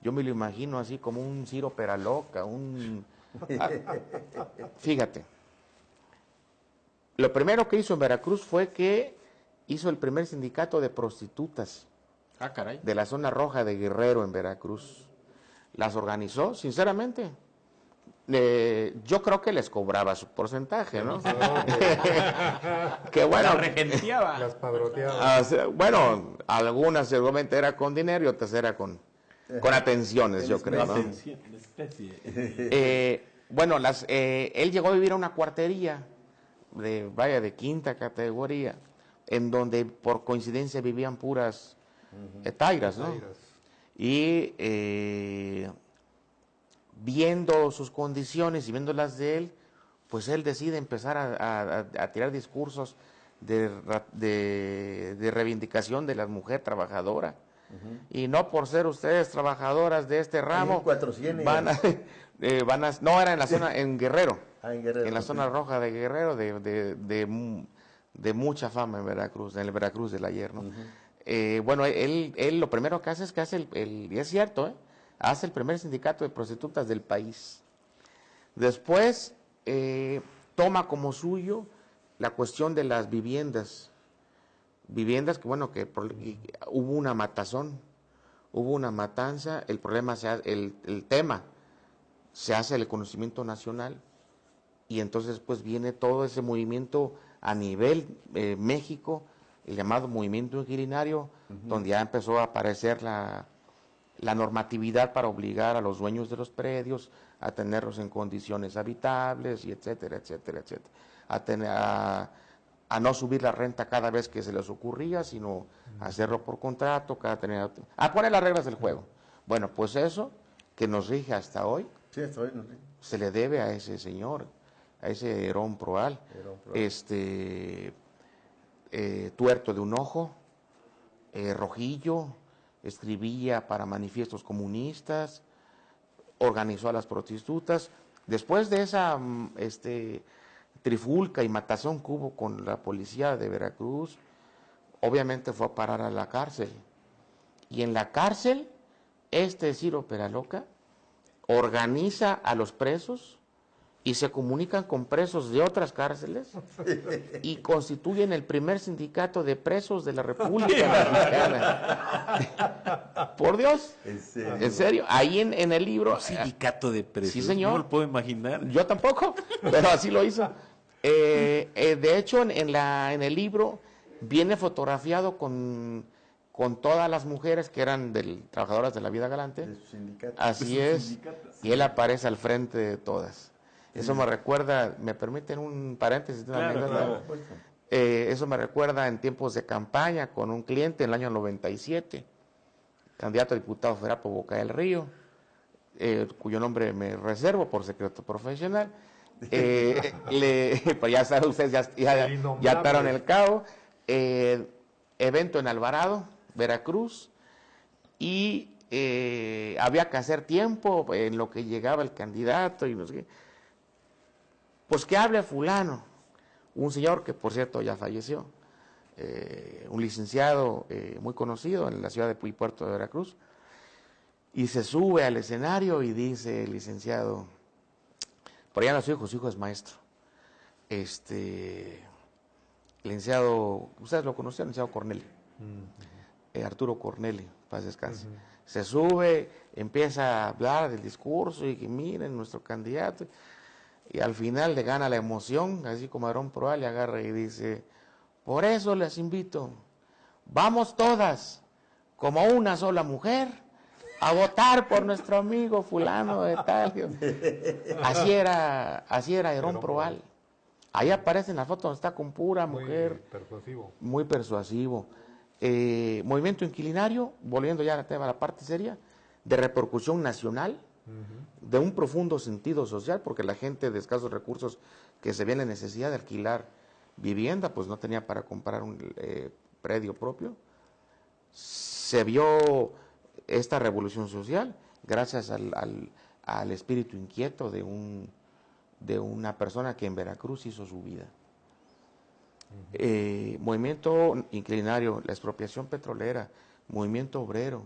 yo me lo imagino así como un Ciro Peraloca, fíjate, lo primero que hizo en Veracruz fue que hizo el primer sindicato de prostitutas de la zona roja de Guerrero en Veracruz. Las organizó, sinceramente. Yo creo que les cobraba su porcentaje, ¿no? Que bueno, las regenteaba. Las padroteaba. Bueno, algunas seguramente era con dinero y otras era con atenciones, yo creo, ¿no? Bueno, él llegó a vivir a una cuartería de quinta categoría, en donde por coincidencia vivían puras tairas, ¿no? Y viendo sus condiciones y viendo las de él, pues él decide empezar a tirar discursos de reivindicación de la mujer trabajadora. Y no por ser ustedes trabajadoras de este ramo, no, era en la zona, en Guerrero, en la zona roja de Guerrero, de mucha fama en Veracruz, en el Veracruz del ayer, ¿no? Bueno, él lo primero que hace es que hace y es cierto, hace el primer sindicato de prostitutas del país. Después toma como suyo la cuestión de las viviendas que bueno, que hubo una matazón, hubo una matanza. El problema, el tema se hace el conocimiento nacional y entonces pues viene todo ese movimiento a nivel México, el llamado movimiento inquilinario, donde ya empezó a aparecer la normatividad para obligar a los dueños de los predios a tenerlos en condiciones habitables y etcétera, etcétera, etcétera, a no subir la renta cada vez que se les ocurría, sino hacerlo por contrato, a poner las reglas del juego. Bueno, pues eso que nos rige hasta hoy, Sí, hasta hoy nos rige. se le debe a ese señor, a ese Herón Proal, tuerto de un ojo, rojillo, escribía para manifiestos comunistas, organizó a las prostitutas. Después de esa trifulca y matazón que hubo con la policía de Veracruz, obviamente fue a parar a la cárcel. Y en la cárcel, Ciro Peraloca organiza a los presos y se comunican con presos de otras cárceles y constituyen el primer sindicato de presos de la República Mexicana. Por Dios. ¿En serio? ¿En serio? Ahí en el libro. Un sindicato de presos. Sí, señor. No lo puedo imaginar. Yo tampoco, pero así lo hizo. De hecho, en el libro viene fotografiado con todas las mujeres que eran trabajadoras de la vida galante. De su sindicato. Así es. Y él aparece al frente de todas. Eso me recuerda, ¿me permiten un paréntesis? Una anécdota? Eso me recuerda en tiempos de campaña con un cliente en el año 97, candidato a diputado federal por Boca del Río, cuyo nombre me reservo por secreto profesional. Pues ya saben ustedes, ya ataron el cabo. Evento en Alvarado, Veracruz, y había que hacer tiempo en lo que llegaba el candidato y no sé qué. Pues que hable fulano, un señor que por cierto ya falleció, un licenciado muy conocido en la ciudad de Puerto de Veracruz, y se sube al escenario y dice el licenciado, por allá no su hijo es maestro, licenciado, ustedes lo conocían, licenciado Cornelio, Arturo Cornelio, paz descanse. Se sube, empieza a hablar del discurso y que miren nuestro candidato, y al final le gana la emoción, así como Herón Proal le agarra y dice, por eso les invito, vamos todas, como una sola mujer, a votar por nuestro amigo fulano de tal. Así era Herón Proal. Ahí aparece en la foto donde está con pura mujer. Muy persuasivo. Movimiento inquilinario, volviendo ya al tema, la parte seria, de repercusión nacional, de un profundo sentido social, porque la gente de escasos recursos que se ve en la necesidad de alquilar vivienda, pues no tenía para comprar un predio propio. Se vio esta revolución social gracias al espíritu inquieto de una persona que en Veracruz hizo su vida. Movimiento inquilinario, la expropiación petrolera, movimiento obrero.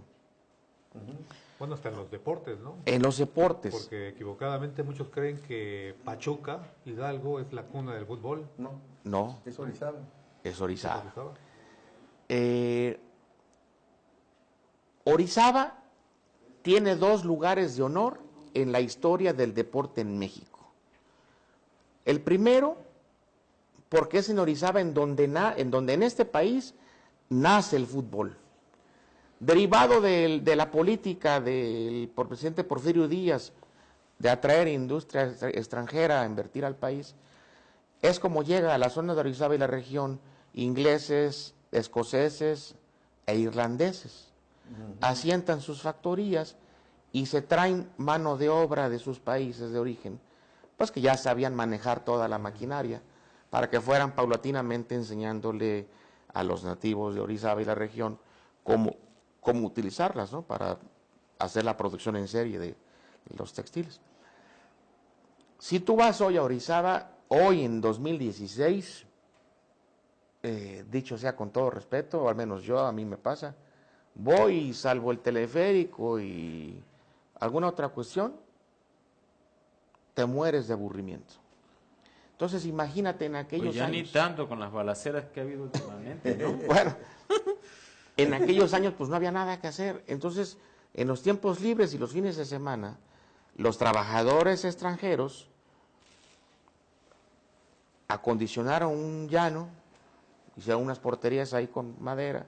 Bueno, hasta en los deportes, ¿no? En los deportes. Porque equivocadamente muchos creen que Pachuca, Hidalgo, es la cuna del fútbol. No. Es Orizaba. Es Orizaba. Orizaba tiene 2 lugares de honor en la historia del deporte en México. El primero, porque es en Orizaba en donde en este país nace el fútbol. Derivado de la política del presidente Porfirio Díaz de atraer industria extranjera a invertir al país, es como llega a la zona de Orizaba y la región ingleses, escoceses e irlandeses. Asientan sus factorías y se traen mano de obra de sus países de origen, pues que ya sabían manejar toda la maquinaria, para que fueran paulatinamente enseñándole a los nativos de Orizaba y la región cómo utilizarlas, ¿no? Para hacer la producción en serie de los textiles. Si tú vas hoy a Orizaba, hoy en 2016, dicho sea con todo respeto, o al menos a mí me pasa, voy y salvo el teleférico y alguna otra cuestión, te mueres de aburrimiento. Entonces imagínate en aquellos pues ya años. Ni tanto con las balaceras que ha habido últimamente, ¿no? Bueno, en aquellos años pues no había nada que hacer. Entonces, en los tiempos libres y los fines de semana, los trabajadores extranjeros acondicionaron un llano, hicieron unas porterías ahí con madera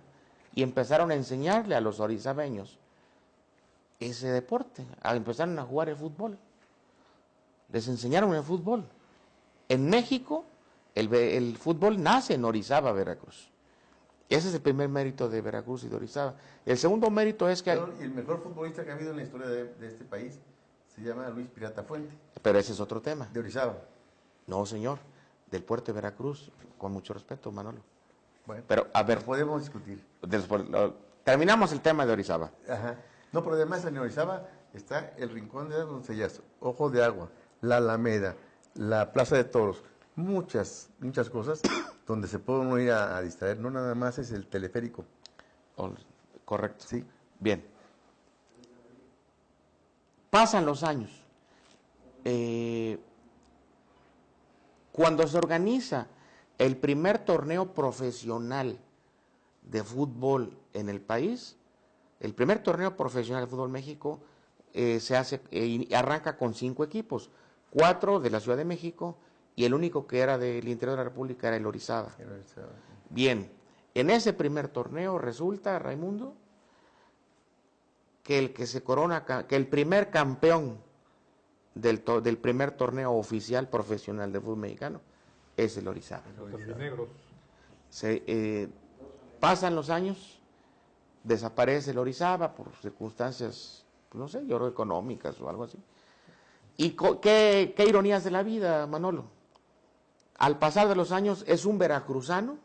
y empezaron a enseñarle a los orizabeños ese deporte, empezaron a jugar el fútbol. Les enseñaron el fútbol. En México, el fútbol nace en Orizaba, Veracruz. Ese es el primer mérito de Veracruz y de Orizaba. El segundo mérito es que... El mejor futbolista que ha habido en la historia de este país se llama Luis Pirata Fuente. Pero ese es otro tema. De Orizaba. No, señor. Del puerto de Veracruz, con mucho respeto, Manolo. Bueno, pero a ver, podemos discutir. Terminamos el tema de Orizaba. Ajá. No, pero además en Orizaba está el Rincón de Doncellazo, Ojo de Agua, la Alameda, la Plaza de Toros, muchas cosas donde se puede uno ir a distraer. No nada más es el teleférico. Correcto. Sí. Bien. Pasan los años. Cuando se organiza el primer torneo profesional de fútbol en el país, el primer torneo profesional de fútbol en México se hace y arranca con 5 equipos, 4 de la Ciudad de México y el único que era del interior de la República era el Orizaba. Bien, en ese primer torneo resulta, Raimundo, que el que se corona, que el primer campeón del primer torneo oficial profesional de fútbol mexicano es el Orizaba. Pasan los años, desaparece el Orizaba por circunstancias, no sé, yo creo económicas o algo así. Y qué ironías de la vida, Manolo. Al pasar de los años es un veracruzano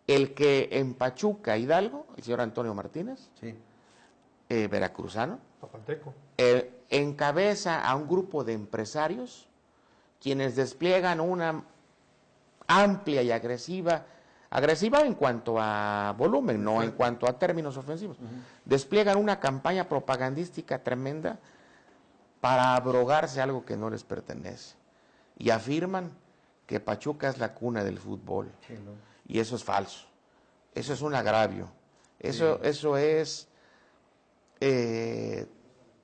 el que en Pachuca, Hidalgo, el señor Antonio Martínez, sí. Veracruzano, Zapateco, encabeza a un grupo de empresarios quienes despliegan una amplia y agresiva en cuanto a volumen, no en cuanto a términos ofensivos. Despliegan una campaña propagandística tremenda para abrogarse algo que no les pertenece. Y afirman que Pachuca es la cuna del fútbol. Sí, ¿no? Y eso es falso. Eso es un agravio. Eso es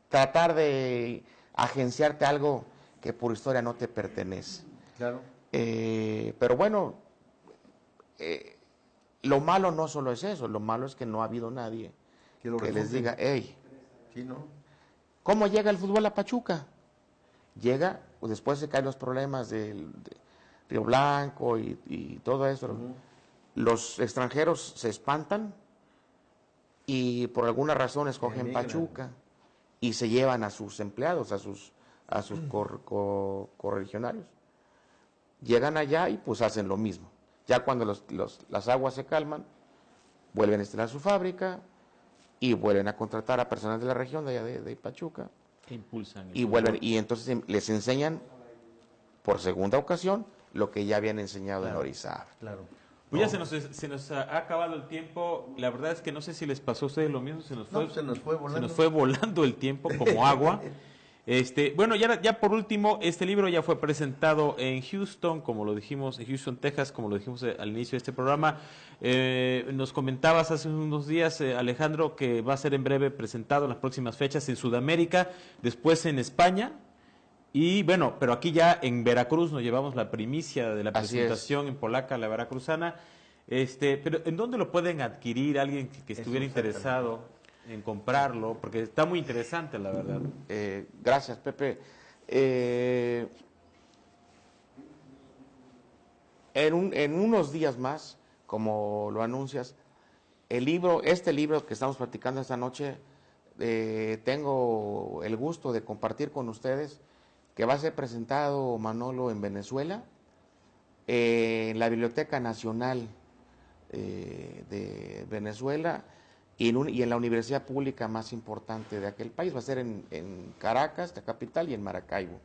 tratar de agenciarte algo que por historia no te pertenece. Claro. Pero bueno, lo malo no solo es eso, lo malo es que no ha habido nadie que les diga, hey, sí, ¿no? ¿cómo llega el fútbol a Pachuca? Llega, pues después se caen los problemas de Río Blanco y todo eso. Los extranjeros se espantan y por alguna razón escogen Pachuca y se llevan a sus empleados, a sus correligionarios. Llegan allá y pues hacen lo mismo. Ya cuando las aguas se calman, vuelven a instalar su fábrica y vuelven a contratar a personal de la región de allá de Pachuca. Que impulsan. Y vuelven, y entonces les enseñan por segunda ocasión lo que ya habían enseñado en Orizaba. Claro. Pues ya se nos ha acabado el tiempo. La verdad es que no sé si les pasó a ustedes lo mismo. Se nos fue volando el tiempo como agua. Bueno, ya por último, este libro ya fue presentado en Houston, como lo dijimos, en Houston, Texas, como lo dijimos al inicio de este programa. Nos comentabas hace unos días, Alejandro, que va a ser en breve presentado en las próximas fechas en Sudamérica, después en España. Y bueno, pero aquí ya en Veracruz nos llevamos la primicia de la presentación en Polaca, la veracruzana. Pero ¿en dónde lo pueden adquirir alguien que estuviera interesado en comprarlo? Porque está muy interesante, la verdad. Gracias, Pepe. En unos días más, como lo anuncias, este libro que estamos platicando esta noche, tengo el gusto de compartir con ustedes, que va a ser presentado, Manolo, en Venezuela, en la Biblioteca Nacional de Venezuela y en la universidad pública más importante de aquel país. Va a ser en Caracas, la capital, y en Maracaibo.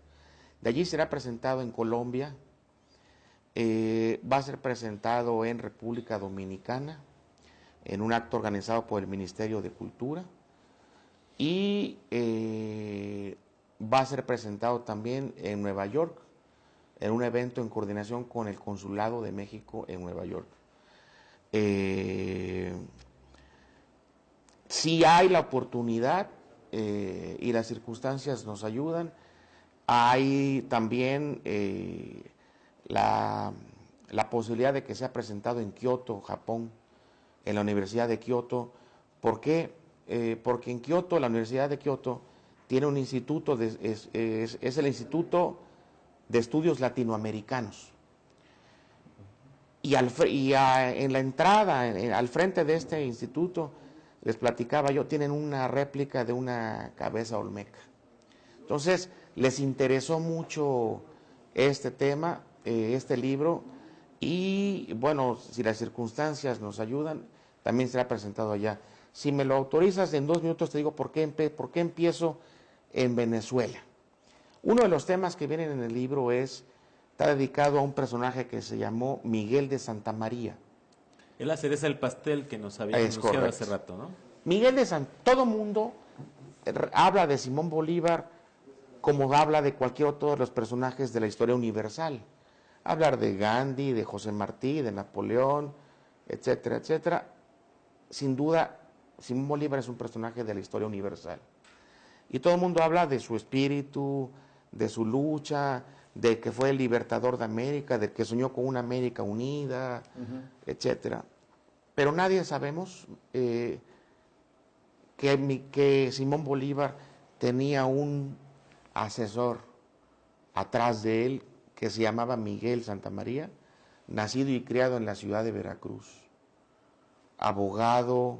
De allí será presentado en Colombia, va a ser presentado en República Dominicana, en un acto organizado por el Ministerio de Cultura, y va a ser presentado también en Nueva York, en un evento en coordinación con el Consulado de México en Nueva York. Si hay la oportunidad y las circunstancias nos ayudan. Hay también la posibilidad de que sea presentado en Kioto, Japón, en la Universidad de Kioto. ¿Por qué? Porque en Kioto, la Universidad de Kioto, tiene un instituto, es el Instituto de Estudios Latinoamericanos. En la entrada, al frente de este instituto, les platicaba yo, tienen una réplica de una cabeza olmeca. Entonces, les interesó mucho este tema, este libro, y bueno, si las circunstancias nos ayudan, también será presentado allá. Si me lo autorizas, en 2 minutos te digo por qué empiezo en Venezuela. Uno de los temas que vienen en el libro está dedicado a un personaje que se llamó Miguel de Santa María. Es la cereza del pastel que nos había anunciado hace rato, ¿no? Todo mundo habla de Simón Bolívar como habla de cualquier otro de los personajes de la historia universal. Hablar de Gandhi, de José Martí, de Napoleón, etcétera, etcétera. Sin duda, Simón Bolívar es un personaje de la historia universal. Y todo el mundo habla de su espíritu, de su lucha, de que fue el libertador de América, de que soñó con una América unida, etcétera. Pero nadie sabemos que Simón Bolívar tenía un asesor atrás de él que se llamaba Miguel Santa María, nacido y criado en la ciudad de Veracruz. Abogado,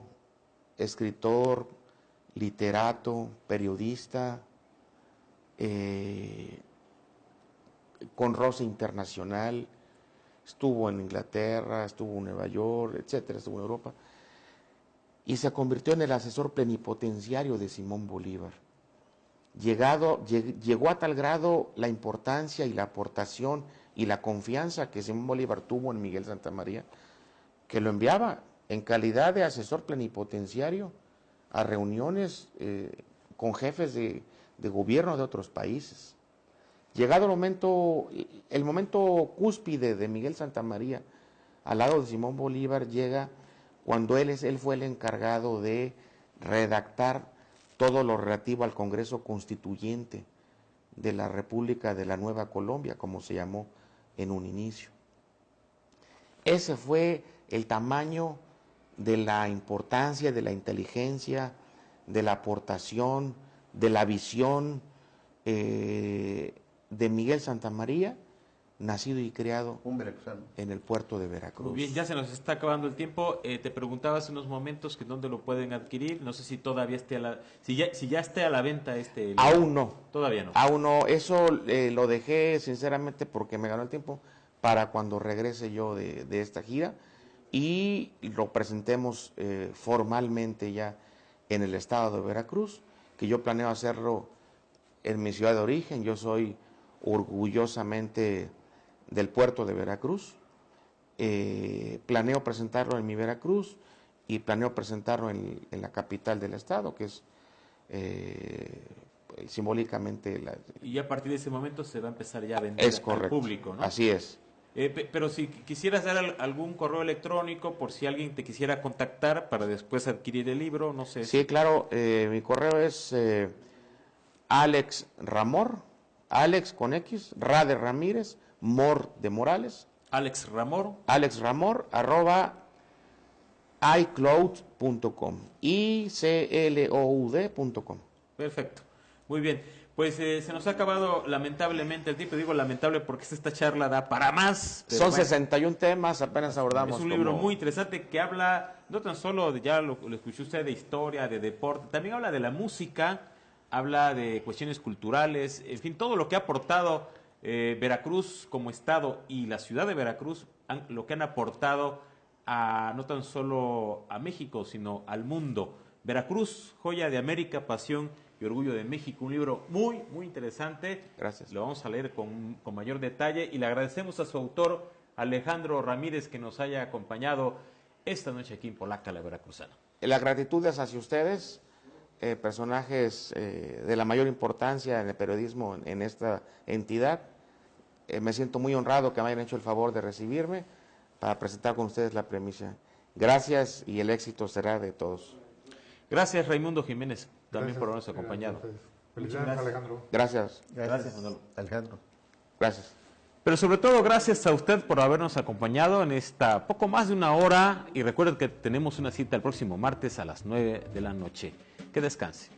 escritor, literato, periodista, con roce internacional, estuvo en Inglaterra, estuvo en Nueva York, etcétera, estuvo en Europa, y se convirtió en el asesor plenipotenciario de Simón Bolívar. Llegó a tal grado la importancia y la aportación y la confianza que Simón Bolívar tuvo en Miguel Santa María, que lo enviaba en calidad de asesor plenipotenciario a reuniones con jefes de gobierno de otros países. Llegado el momento cúspide de Miguel Santa María, al lado de Simón Bolívar, llega cuando él fue el encargado de redactar todo lo relativo al Congreso Constituyente de la República de la Nueva Colombia, como se llamó en un inicio. Ese fue el tamaño de la importancia, de la inteligencia, de la aportación, de la visión de Miguel Santa María, nacido y criado en el puerto de Veracruz. Muy bien, ya se nos está acabando el tiempo. Te preguntaba hace unos momentos que dónde lo pueden adquirir. No sé si todavía si ya esté a la venta este libro. Aún no. Todavía no. Aún no. Eso lo dejé sinceramente porque me ganó el tiempo para cuando regrese yo de esta gira y lo presentemos formalmente ya en el estado de Veracruz, que yo planeo hacerlo en mi ciudad de origen. Yo soy orgullosamente del puerto de Veracruz. Planeo presentarlo en mi Veracruz y planeo presentarlo en la capital del estado, que es simbólicamente y a partir de ese momento se va a empezar ya a vender al público, ¿no? Así es. Pero si quisieras dar algún correo electrónico por si alguien te quisiera contactar para después adquirir el libro, no sé. Sí, claro, mi correo es Alex Ramor, Alex con X, Ra de Ramírez, Mor de Morales. Alex Ramor, @icloud.com, icloud.com. Perfecto, muy bien. Pues se nos ha acabado lamentablemente el tiempo. Digo lamentable porque esta charla da para más. Son 61 temas, apenas abordamos. Es un libro muy interesante que habla no tan solo, ya lo escuchó usted, de historia, de deporte, también habla de la música, habla de cuestiones culturales, en fin, todo lo que ha aportado Veracruz como estado y la ciudad de Veracruz, lo que han aportado no tan solo a México, sino al mundo. Veracruz, joya de América, pasión y orgullo de México, un libro muy, muy interesante. Gracias. Lo vamos a leer con mayor detalle y le agradecemos a su autor, Alejandro Ramírez, que nos haya acompañado esta noche aquí en Polaca, la Veracruzana. La gratitud es hacia ustedes, personajes de la mayor importancia en el periodismo en esta entidad. Me siento muy honrado que me hayan hecho el favor de recibirme para presentar con ustedes la premisa. Gracias y el éxito será de todos. Gracias, Raimundo Jiménez, también Gracias. por habernos acompañado. Felicidades, Alejandro. Gracias. Gracias, Manolo. Alejandro. Gracias. Pero sobre todo, gracias a usted por habernos acompañado en esta poco más de una hora. Y recuerden que tenemos una cita el próximo martes a las 9 de la noche. Que descanse.